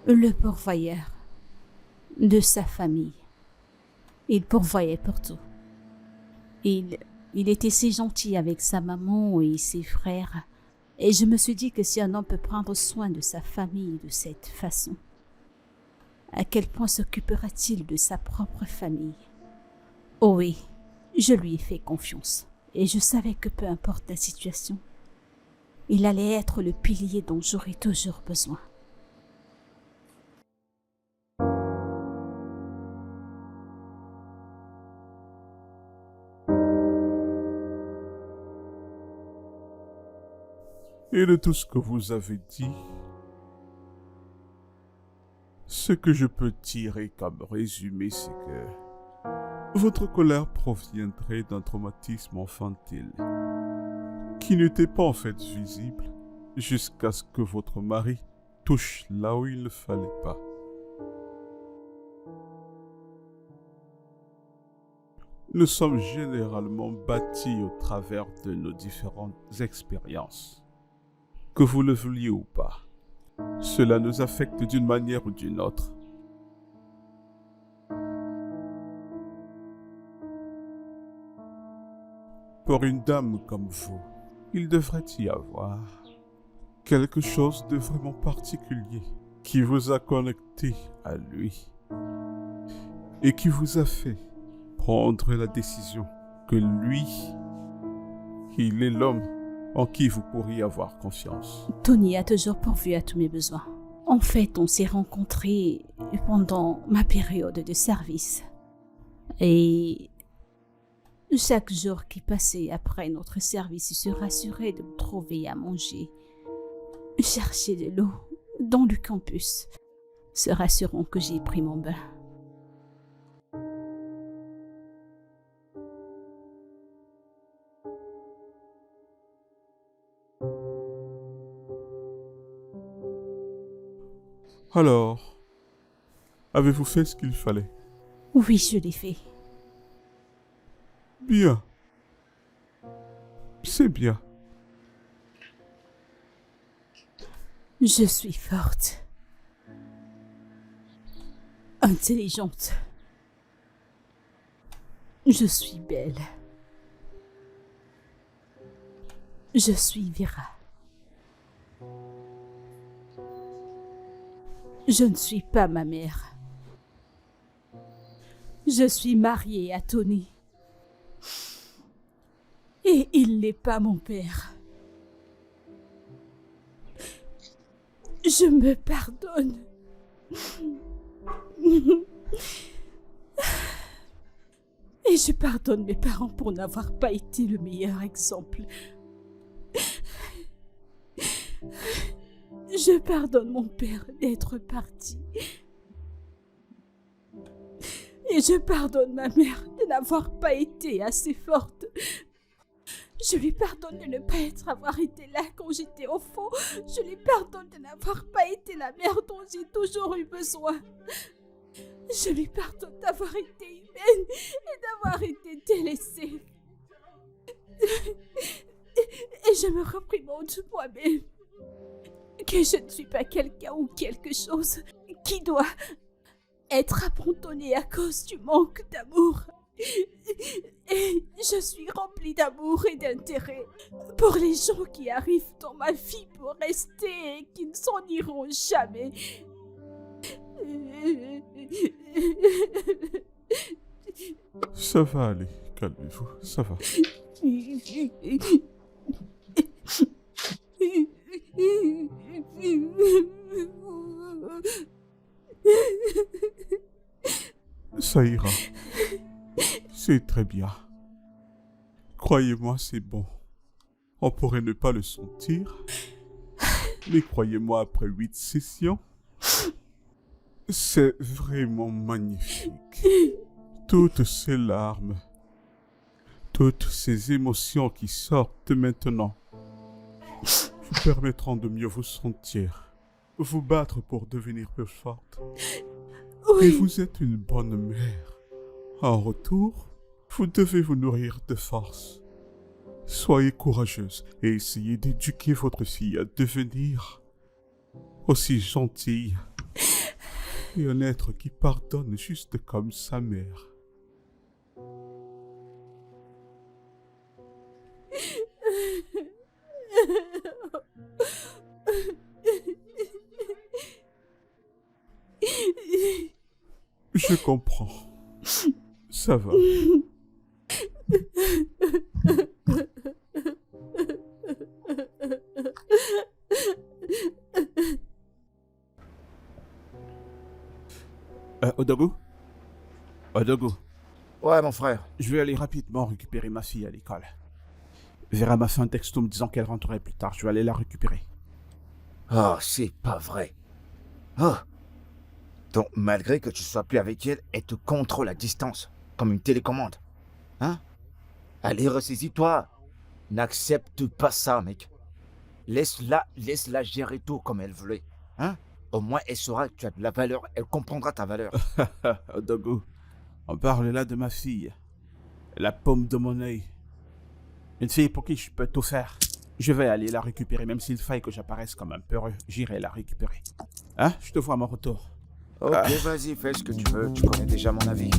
le pourvoyeur de sa famille. Il pourvoyait pour tout. Il était si gentil avec sa maman et ses frères. Et je me suis dit que si un homme peut prendre soin de sa famille de cette façon, à quel point s'occupera-t-il de sa propre famille? Oh oui, je lui ai fait confiance. Et je savais que peu importe la situation, il allait être le pilier dont j'aurais toujours besoin. Et de tout ce que vous avez dit, ce que je peux tirer comme résumé, c'est que votre colère proviendrait d'un traumatisme infantile qui n'était pas en fait visible jusqu'à ce que votre mari touche là où il ne fallait pas. Nous sommes généralement bâtis au travers de nos différentes expériences. Que vous le vouliez ou pas, cela nous affecte d'une manière ou d'une autre. Pour une dame comme vous, il devrait y avoir quelque chose de vraiment particulier qui vous a connecté à lui et qui vous a fait prendre la décision que lui, il est l'homme en qui vous pourriez avoir confiance. Tony a toujours pourvu à tous mes besoins. En fait, on s'est rencontrés pendant ma période de service. Et Chaque jour qui passait après notre service, il se rassurait de me trouver à manger, chercher de l'eau dans le campus, se rassurant que j'ai pris mon bain. Alors, avez-vous fait ce qu'il fallait? Oui, je l'ai fait. Bien. C'est bien. Je suis forte, intelligente. Je suis belle. Je suis Vera. Je ne suis pas ma mère. Je suis mariée à Tony. Et il n'est pas mon père. Je me pardonne. Et je pardonne mes parents pour n'avoir pas été le meilleur exemple. Je pardonne mon père d'être parti. Et je pardonne ma mère de n'avoir pas été assez forte. Je lui pardonne de ne pas avoir été là quand j'étais enfant. Je lui pardonne de n'avoir pas été la mère dont j'ai toujours eu besoin. Je lui pardonne d'avoir été humaine et d'avoir été délaissée. Et je me reprimande moi-même que je ne suis pas quelqu'un ou quelque chose qui doit être abandonné à cause du manque d'amour. Et je suis remplie d'amour et d'intérêt pour les gens qui arrivent dans ma vie pour rester et qui ne s'en iront jamais. Ça va aller, calmez-vous, ça va. Ça ira. C'est très bien. Croyez-moi, c'est bon. On pourrait ne pas le sentir, mais croyez-moi, après 8 sessions, c'est vraiment magnifique. Toutes ces larmes, toutes ces émotions qui sortent maintenant vous permettront de mieux vous sentir, vous battre pour devenir plus forte. Oui. Et vous êtes une bonne mère. En retour, vous devez vous nourrir de force. Soyez courageuse et essayez d'éduquer votre fille à devenir aussi gentille et un être qui pardonne juste comme sa mère. Je comprends. Ça va. Odogu? Odogu, Ouais, mon frère. je vais aller rapidement récupérer ma fille à l'école. Vera m'a fait un texto me disant qu'elle rentrerait plus tard. Je vais aller la récupérer. Oh, c'est pas vrai. Oh. Donc, malgré que tu sois plus avec elle, elle te contrôle à distance, comme une télécommande. Hein? Allez, ressaisis-toi. N'accepte pas ça, mec. Laisse-la gérer tout comme elle voulait. Hein? Au moins, elle saura que tu as de la valeur, elle comprendra ta valeur. Odogu, on parle là de ma fille. La paume de mon œil. Une fille pour qui je peux tout faire. Je vais aller la récupérer, même s'il faille que j'apparaisse comme un peureux. J'irai la récupérer. Hein? Je te vois à mon retour. Ok, vas-y, fais ce que tu veux, tu connais déjà mon avis.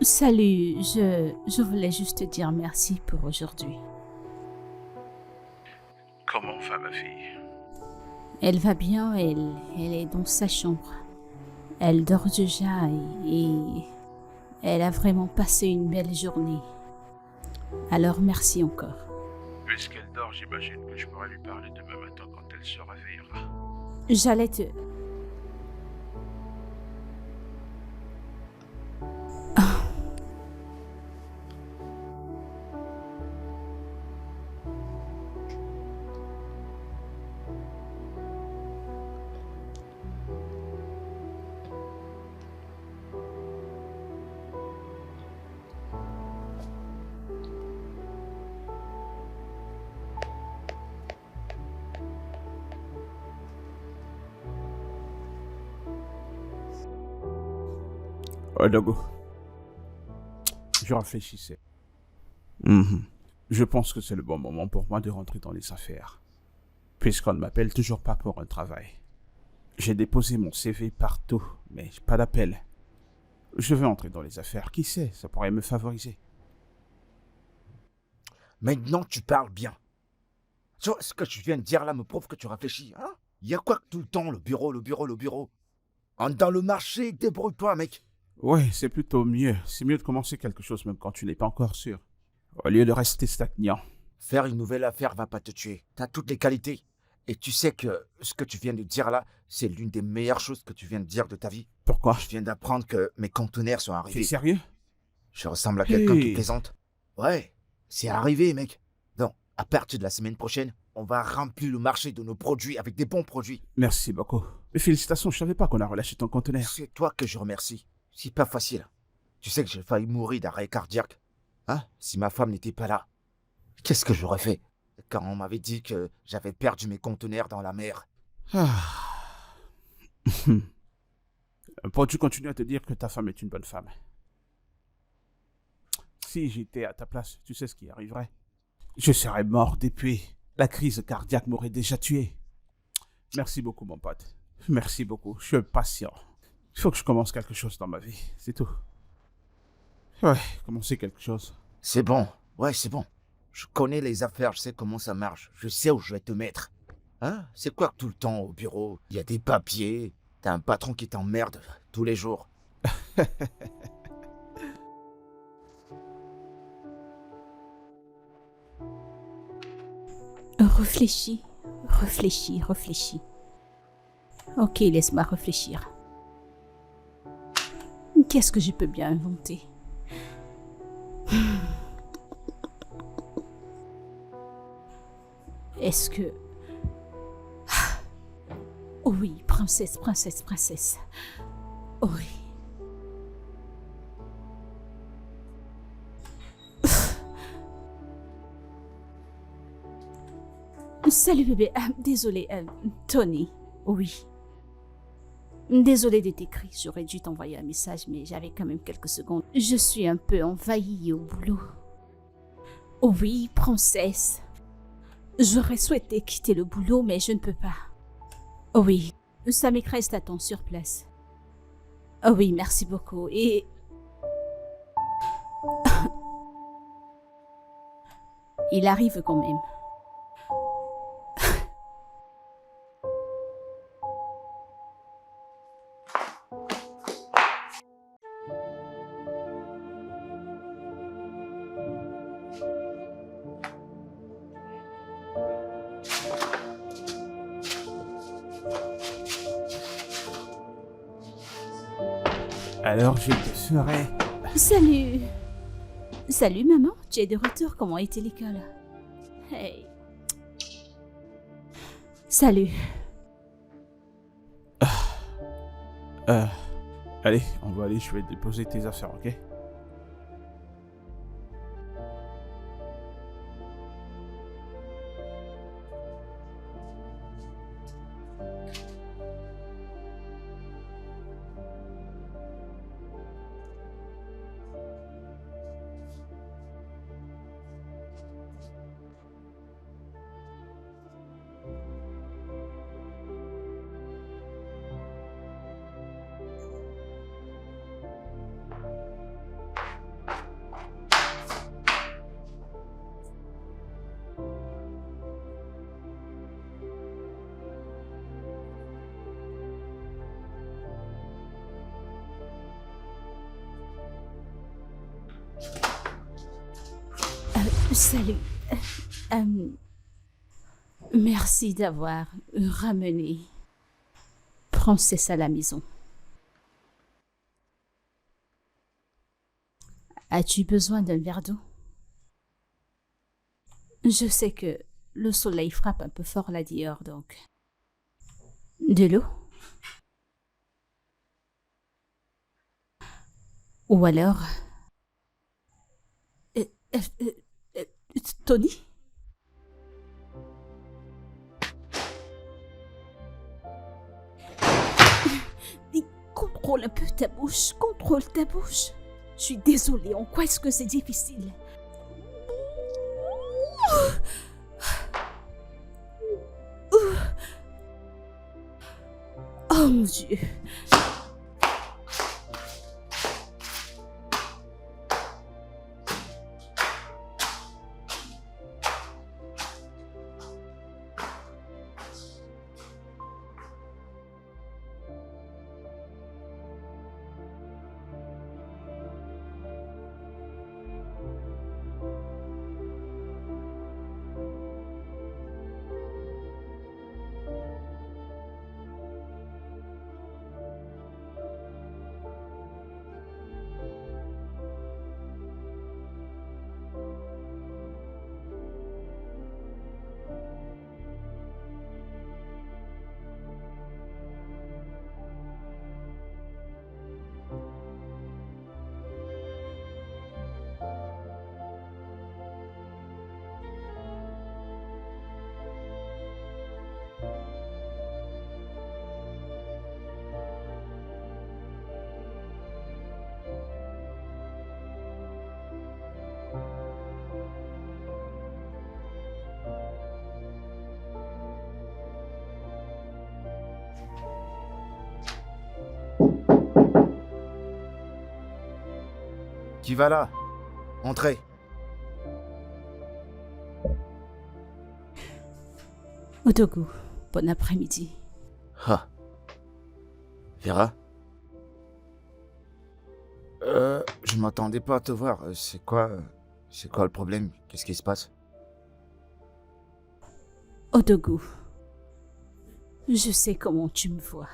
Salut, je voulais juste te dire merci pour aujourd'hui. Comment va ma fille? Elle va bien, elle est dans sa chambre. Elle dort déjà et elle a vraiment passé une belle journée. Alors merci encore. Puisqu'elle dort, j'imagine que je pourrais lui parler demain matin quand elle se réveillera. J'allais te... Odogo, je réfléchissais. Mhm. Je pense que c'est le bon moment pour moi de rentrer dans les affaires, puisqu'on ne m'appelle toujours pas pour un travail. J'ai déposé mon CV partout, mais pas d'appel. Je veux entrer dans les affaires, qui sait, ça pourrait me favoriser. Maintenant, tu parles bien. Tu vois, ce que tu viens de dire là me prouve que tu réfléchis. Hein? Il y a quoi que tout le temps, le bureau, le bureau, le bureau? Entre dans le marché, débrouille-toi, mec. Ouais, c'est plutôt mieux. C'est mieux de commencer quelque chose même quand tu n'es pas encore sûr. Au lieu de rester stagnant. Faire une nouvelle affaire va pas te tuer. T'as toutes les qualités. Et tu sais que ce que tu viens de dire là, c'est l'une des meilleures choses que tu viens de dire de ta vie. Pourquoi? Je viens d'apprendre que mes conteneurs sont T'es arrivés. sérieux? Je ressemble à quelqu'un qui Hey. plaisante. Ouais, c'est arrivé, mec. Donc, à partir de la semaine prochaine, on va remplir le marché de nos produits avec des bons produits. Merci beaucoup. Mais félicitations, je savais pas qu'on a relâché ton conteneur. C'est toi que je remercie. C'est pas facile. Tu sais que j'ai failli mourir d'arrêt cardiaque. Hein? Si ma femme n'était pas là, qu'est-ce que j'aurais fait? Quand on m'avait dit que j'avais perdu mes conteneurs dans la mer. Ah. Peux-tu continuer à te dire que ta femme est une bonne femme? Si j'étais à ta place, tu sais ce qui arriverait? Je serais mort depuis. La crise cardiaque m'aurait déjà tué. Merci beaucoup, mon pote. Merci beaucoup. Je suis patient. Il faut que je commence quelque chose dans ma vie. C'est tout. Ouais, commencer quelque chose. C'est bon. Ouais, c'est bon. Je connais les affaires, je sais comment ça marche. Je sais où je vais te mettre. Hein? C'est quoi que tout le temps au bureau? Il y a des papiers. T'as un patron qui t'emmerde tous les jours. Réfléchis, réfléchis, réfléchis. Ok, laisse-moi réfléchir. Qu'est-ce que je peux bien inventer? Est-ce que... Oh oui, princesse, princesse, princesse. Oh oui. Salut bébé, désolé, Tony. Oui. Désolée de t'écrire, j'aurais dû t'envoyer un message, mais j'avais quand même quelques secondes. Je suis un peu envahie au boulot. Oui, princesse. J'aurais souhaité quitter le boulot, mais je ne peux pas. Oui, sa maîtresse t'attend sur place. Oui, merci beaucoup. Et... Il arrive quand même. Alors je te ferai... Salut. Salut maman, tu es de retour, comment était l'école? Hey. Salut. Allez, on va aller, je vais déposer tes affaires, ok? Salut. Merci d'avoir ramené Princesse à la maison. As-tu besoin d'un verre d'eau? Je sais que le soleil frappe un peu fort là dehors, donc... De l'eau? Ou alors... Tony? Contrôle un peu ta bouche, contrôle ta bouche. Je suis désolée, en quoi est-ce que c'est difficile? Oh mon Dieu. Qui va là? Entrez. Odogu, bon après-midi. Ah. Vera? Je m'attendais pas à te voir. C'est quoi le problème? Qu'est-ce qui se passe? Odogu, je sais comment tu me vois.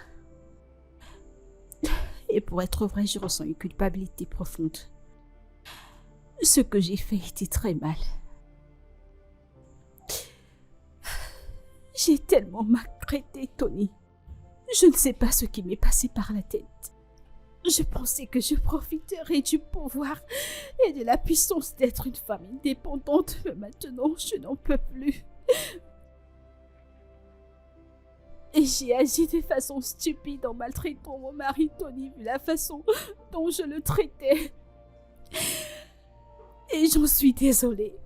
Et pour être vrai, je ressens une culpabilité profonde. Ce que j'ai fait était très mal. J'ai tellement maltraité Tony. Je ne sais pas ce qui m'est passé par la tête. Je pensais que je profiterais du pouvoir et de la puissance d'être une femme indépendante, mais maintenant je n'en peux plus. Et j'ai agi de façon stupide en maltraitant mon mari Tony vu la façon dont je le traitais. Et j'en suis désolée.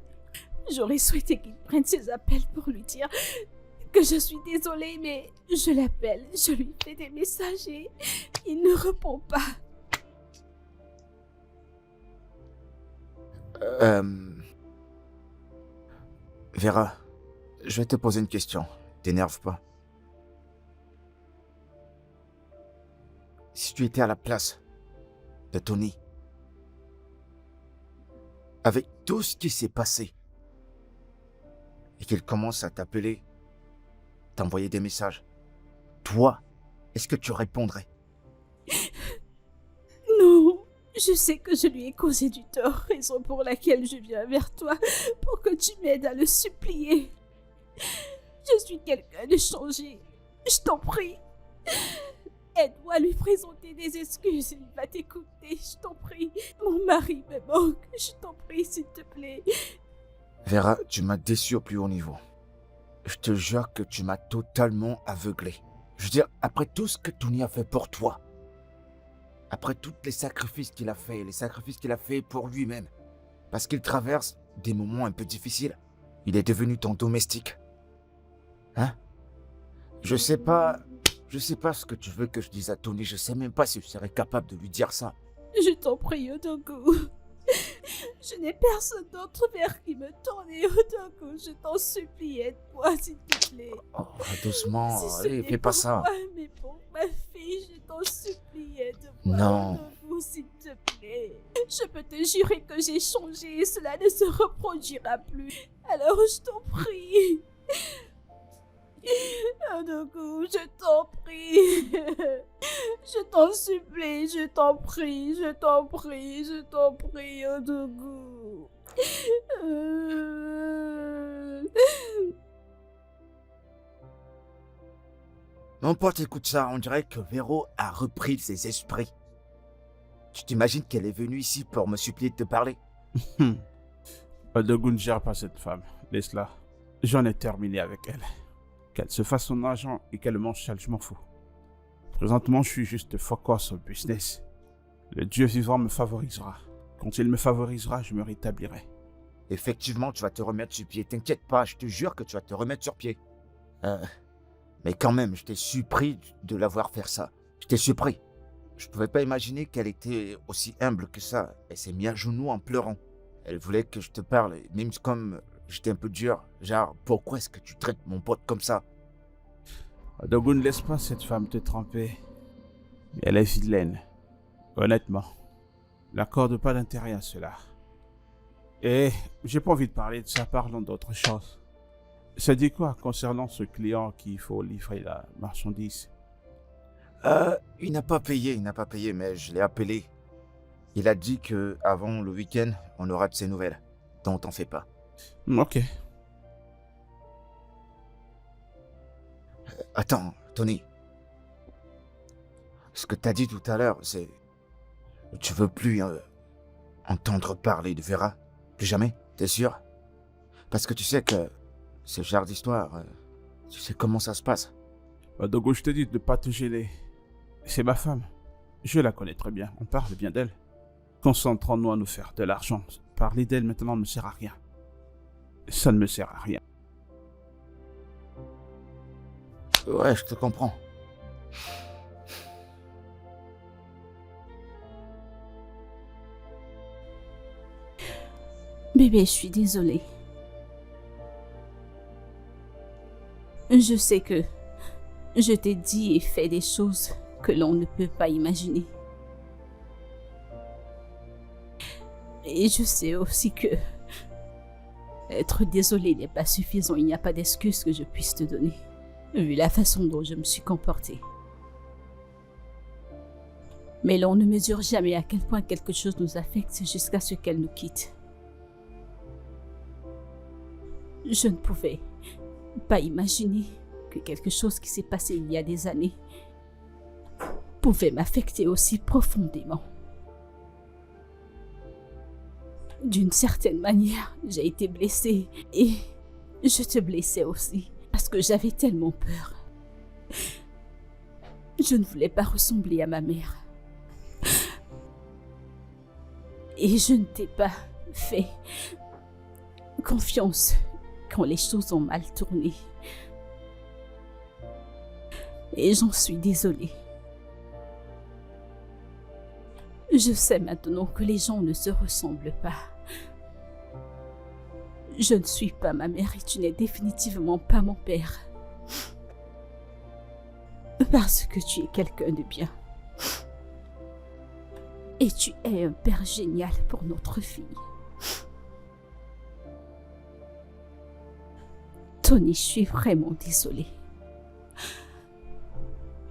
J'aurais souhaité qu'il prenne ses appels pour lui dire que je suis désolée, mais je l'appelle, je lui fais des messages et il ne répond pas. Vera, je vais te poser une question. T'énerve pas. Si tu étais à la place de Tony, avec tout ce qui s'est passé, et qu'il commence à t'appeler, t'envoyer des messages, toi, est-ce que tu répondrais? Non, je sais que je lui ai causé du tort, raison pour laquelle je viens vers toi, pour que tu m'aides à le supplier. Je suis quelqu'un de changé, je t'en prie. Aide-moi à lui présenter des excuses, il va t'écouter, je t'en prie. Mon mari me manque, je t'en prie, s'il te plaît. Vera, tu m'as déçu au plus haut niveau. Je te jure que tu m'as totalement aveuglé. Je veux dire, après tout ce que Tony a fait pour toi, après tous les sacrifices qu'il a fait, les sacrifices qu'il a fait pour lui-même, parce qu'il traverse des moments un peu difficiles, il est devenu ton domestique. Hein? Je sais pas ce que tu veux que je dise à Tony, je sais même pas si je serais capable de lui dire ça. Je t'en prie, Odogu. Je n'ai personne d'autre vers qui me tourner, Odogu. Je t'en supplie, aide-moi, s'il te plaît. Oh, doucement, Si ce allez, n'est fais pas pour ça. moi, mais pour ma fille, je t'en supplie, aide-moi, Non. Odogu, s'il te plaît. Je peux te jurer que j'ai changé et cela ne se reproduira plus. Alors je t'en prie. Odogu, je t'en prie. Je t'en supplie, je t'en prie, je t'en prie, je t'en prie, Odogu. Mon pote, écoute ça, on dirait que Véro a repris ses esprits. Tu t'imagines qu'elle est venue ici pour me supplier de te parler? Odogu ne gère pas cette femme. Laisse-la. J'en ai terminé avec elle. Qu'elle se fasse son argent et qu'elle mange sale, je m'en fous. Présentement, je suis juste focus au business. Le Dieu vivant me favorisera. Quand il me favorisera, je me rétablirai. Effectivement, tu vas te remettre sur pied. T'inquiète pas, je te jure que tu vas te remettre sur pied. Mais quand même, je t'ai surpris de la voir faire ça. Je t'ai surpris. Je pouvais pas imaginer qu'elle était aussi humble que ça. Elle s'est mise à genoux en pleurant. Elle voulait que je te parle, même comme j'étais un peu dur. Genre, pourquoi est-ce que tu traites mon pote comme ça? Odogu, ne laisse pas cette femme te tremper. Elle est vilaine. Honnêtement. N'accorde pas d'intérêt à cela. Et j'ai pas envie de parler de ça, parlons d'autre chose. Ça dit quoi concernant ce client qu'il faut livrer la marchandise? Il n'a pas payé, mais je l'ai appelé. Il a dit que avant le week-end, on aura de ses nouvelles. Donc t'en fais pas. Ok. Attends, Tony. Ce que t'as dit tout à l'heure, c'est... Tu veux plus entendre parler de Vera? Plus jamais? T'es sûr? Parce que tu sais que ce genre d'histoire, tu sais comment ça se passe. Odogu, je te dis de ne pas te gêner. C'est ma femme. Je la connais très bien. On parle bien d'elle. Concentrons-nous à nous faire de l'argent. Parler d'elle maintenant ne me sert à rien. Ça ne me sert à rien. Ouais, je te comprends. Bébé, je suis désolée. Je sais que je t'ai dit et fait des choses que l'on ne peut pas imaginer. Et je sais aussi que être désolée n'est pas suffisant. Il n'y a pas d'excuse que je puisse te donner, vu la façon dont je me suis comportée. Mais l'on ne mesure jamais à quel point quelque chose nous affecte jusqu'à ce qu'elle nous quitte. Je ne pouvais pas imaginer que quelque chose qui s'est passé il y a des années pouvait m'affecter aussi profondément. D'une certaine manière, j'ai été blessée et je te blessais aussi parce que j'avais tellement peur. Je ne voulais pas ressembler à ma mère. Et je ne t'ai pas fait confiance quand les choses ont mal tourné. Et j'en suis désolée. Je sais maintenant que les gens ne se ressemblent pas. Je ne suis pas ma mère et tu n'es définitivement pas mon père. Parce que tu es quelqu'un de bien. Et tu es un père génial pour notre fille. Tony, je suis vraiment désolée.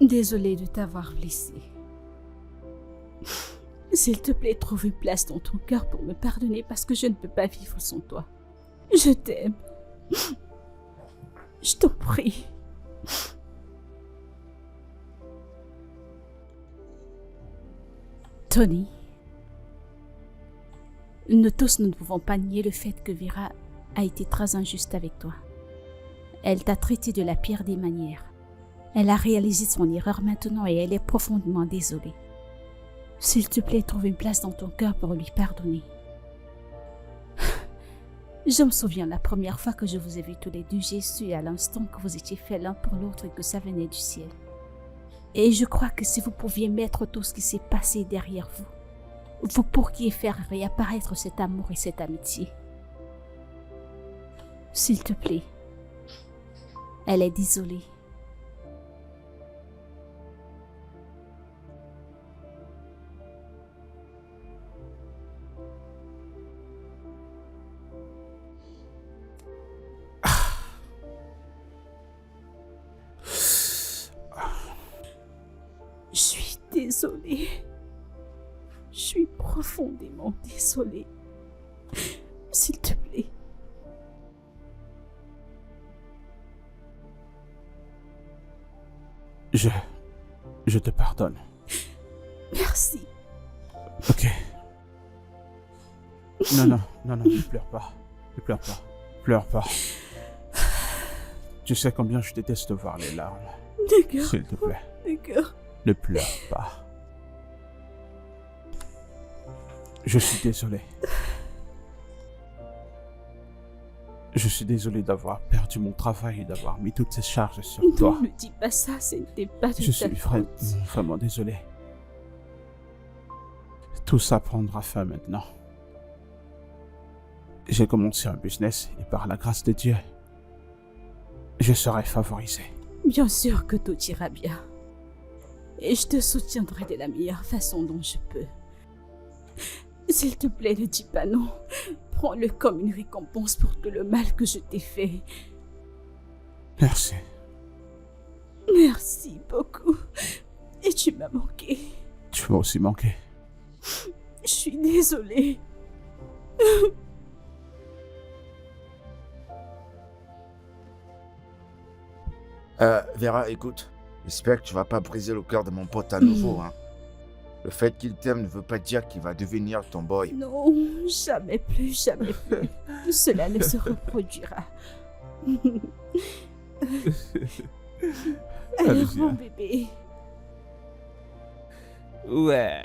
Désolée de t'avoir blessée. S'il te plaît, trouve une place dans ton cœur pour me pardonner parce que je ne peux pas vivre sans toi. Je t'aime. Je t'en prie. Tony, nous tous, nous ne pouvons pas nier le fait que Vera a été très injuste avec toi. Elle t'a traité de la pire des manières. Elle a réalisé son erreur maintenant et elle est profondément désolée. S'il te plaît, trouve une place dans ton cœur pour lui pardonner. Je me souviens la première fois que je vous ai vus tous les deux, j'ai su à l'instant que vous étiez faits l'un pour l'autre et que ça venait du ciel. Et je crois que si vous pouviez mettre tout ce qui s'est passé derrière vous, vous pourriez faire réapparaître cet amour et cette amitié. S'il te plaît, elle est désolée. Je suis désolée. Je suis profondément désolée. S'il te plaît. Je te pardonne. Merci. Ok. Non, ne pleure pas. Ne pleure pas. Pleure pas. Tu sais combien je déteste voir les larmes. D'accord. S'il te plaît, D'accord. ne pleure pas. Je suis désolé. Je suis désolé d'avoir perdu mon travail et d'avoir mis toutes ces charges sur toi. Non, ne dis pas ça, ce n'était pas de Je ta suis faute. vraiment désolé. Tout ça prendra fin maintenant. J'ai commencé un business et par la grâce de Dieu, je serai favorisé. Bien sûr que tout ira bien. Et je te soutiendrai de la meilleure façon dont je peux. S'il te plaît, ne dis pas non. Prends-le comme une récompense pour tout le mal que je t'ai fait. Merci. Merci beaucoup. Et tu m'as manqué. Tu m'as aussi manqué. Je suis désolée. Vera, écoute, j'espère que tu vas pas briser le cœur de mon pote à nouveau, hein. Le fait qu'il t'aime ne veut pas dire qu'il va devenir ton boy. Non, jamais plus, jamais plus. Cela ne se reproduira. Alors, Allez-y, mon hein. bébé, Ouais.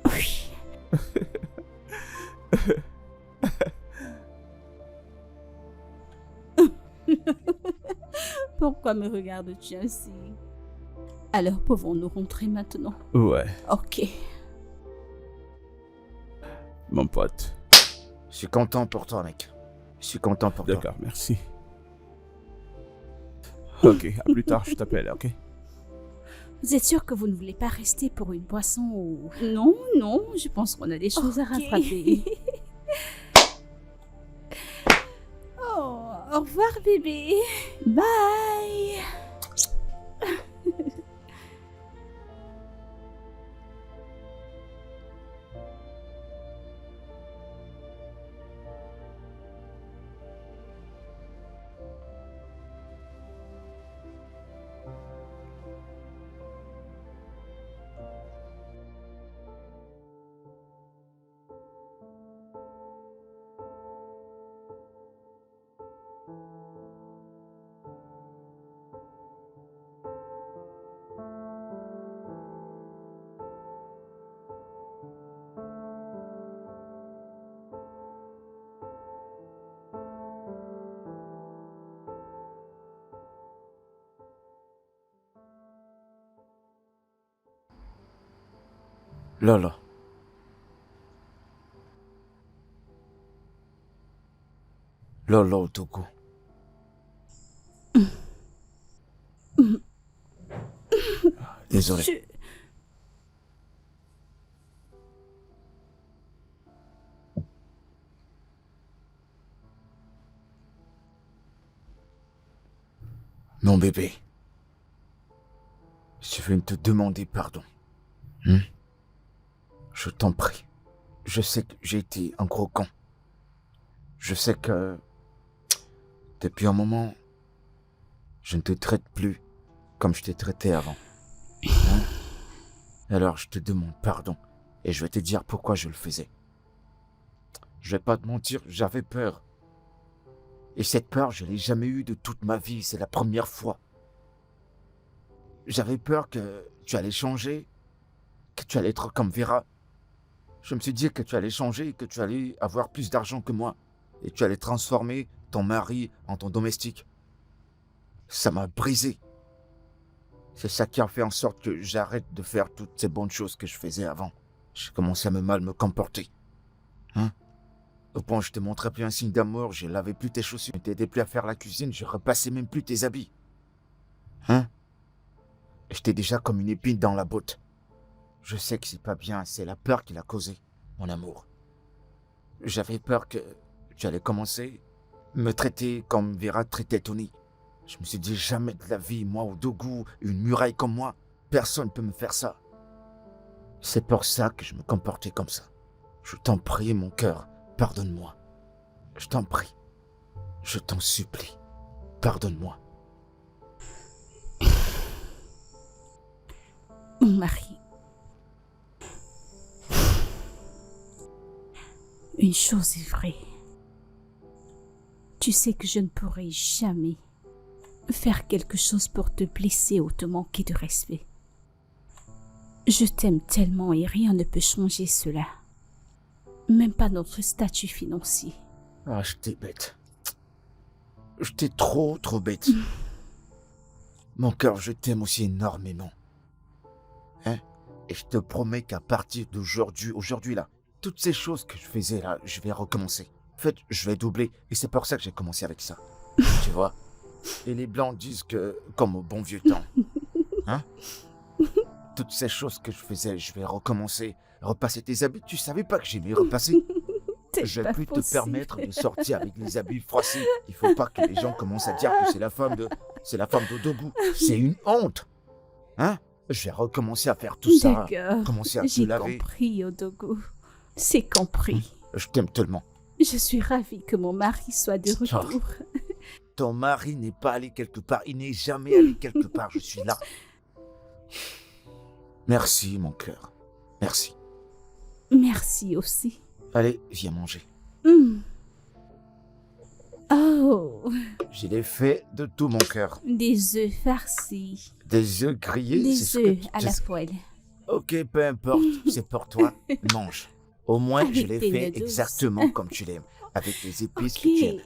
oui. Pourquoi me regardes-tu ainsi? Alors pouvons-nous rentrer maintenant? Ouais, Ok. mon pote. Je suis content pour toi, mec. Je suis content pour toi. D'accord, merci. Ok, à plus tard, je t'appelle, ok? Vous êtes sûr que vous ne voulez pas rester pour une boisson ou... Non, non, je pense qu'on a des choses à rattraper. Oh, au revoir bébé. Bye. Lolo. Lolo Togo. Désolé. Je- Mon bébé. Je viens te demander pardon. Je t'en prie. Je sais que j'ai été un gros con. Je sais que depuis un moment, je ne te traite plus comme je t'ai traité avant. Alors je te demande pardon et je vais te dire pourquoi je le faisais. Je vais pas te mentir, j'avais peur. Et cette peur, je l'ai jamais eue de toute ma vie, c'est la première fois. J'avais peur que tu allais changer, que tu allais être comme Vera. Je me suis dit que tu allais changer, que tu allais avoir plus d'argent que moi et tu allais transformer ton mari en ton domestique. Ça m'a brisé. C'est ça qui a fait en sorte que j'arrête de faire toutes ces bonnes choses que je faisais avant. J'ai commencé à mal me comporter. Au point où je te montrais plus un signe d'amour, je lavais plus tes chaussures, je t'aidais plus à faire la cuisine, je repassais même plus tes habits. J'étais déjà comme une épine dans la botte. Je sais que c'est pas bien, c'est la peur qui l'a causé, mon amour. J'avais peur que tu allais commencer à me traiter comme Vera traitait Tony. Je me suis dit, jamais de la vie, moi, Odogu, une muraille comme moi, personne ne peut me faire ça. C'est pour ça que je me comportais comme ça. Je t'en prie, mon cœur, pardonne-moi. Je t'en prie. Je t'en supplie. Pardonne-moi. Mon mari. Une chose est vraie. Tu sais que je ne pourrai jamais faire quelque chose pour te blesser ou te manquer de respect. Je t'aime tellement et rien ne peut changer cela. Même pas notre statut financier. Ah, je t'ai bête. Je t'ai trop bête. Mon cœur, je t'aime aussi énormément. Hein? Et je te promets qu'à partir aujourd'hui là, toutes ces choses que je faisais là, je vais recommencer. En fait, je vais doubler. Et c'est pour ça que j'ai commencé avec ça. Tu vois? Et les blancs disent que, comme au bon vieux temps. Hein? Toutes ces choses que je faisais, je vais recommencer. Repasser tes habits, tu savais pas que j'aimais repasser? Je vais plus te permettre de sortir avec les habits froissés. Il faut pas que les gens commencent à dire que c'est la femme d'Odogu. C'est une honte. Hein? Je vais recommencer à faire tout ça. D'accord. Commencer à te J'ai laver. compris, Odogu. C'est compris. Je t'aime tellement. Je suis ravie que mon mari soit de retour. Ton mari n'est pas allé quelque part. Il n'est jamais allé quelque part. Je suis là. Merci, mon cœur. Merci. Merci aussi. Allez, viens manger. Oh, Je l'ai fait de tout mon cœur. des œufs farcis. Des œufs grillés, c'est ce Des que œufs à la poêle. Ok, peu importe, c'est pour toi. Mange. Au moins, Avec je l'ai tes fait noodles. exactement comme tu l'aimes. Avec les épices Ok. que tu aimes.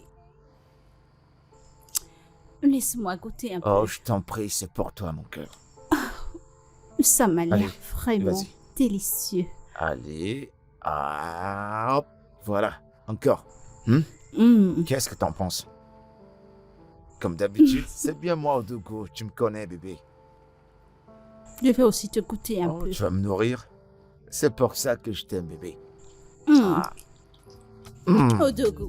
Laisse-moi goûter un Oh, peu. je t'en prie, c'est pour toi, mon cœur. Ça m'a Allez, l'air vraiment vas-y. délicieux. Allez. Ah, hop. Voilà. Encore. Qu'est-ce que t'en penses? Comme d'habitude, c'est bien moi, Odogu. Tu me connais, bébé. Je vais aussi te goûter un Oh, peu. tu vas me nourrir? C'est pour ça que je t'aime, bébé. Odogu.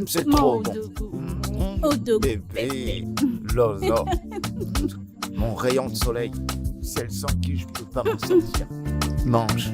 C'est Mon trop bon. Odogu. Odogu. Bébé. Lolo. Mon rayon de soleil. Celle sans qui je peux pas m'en sortir. Mange.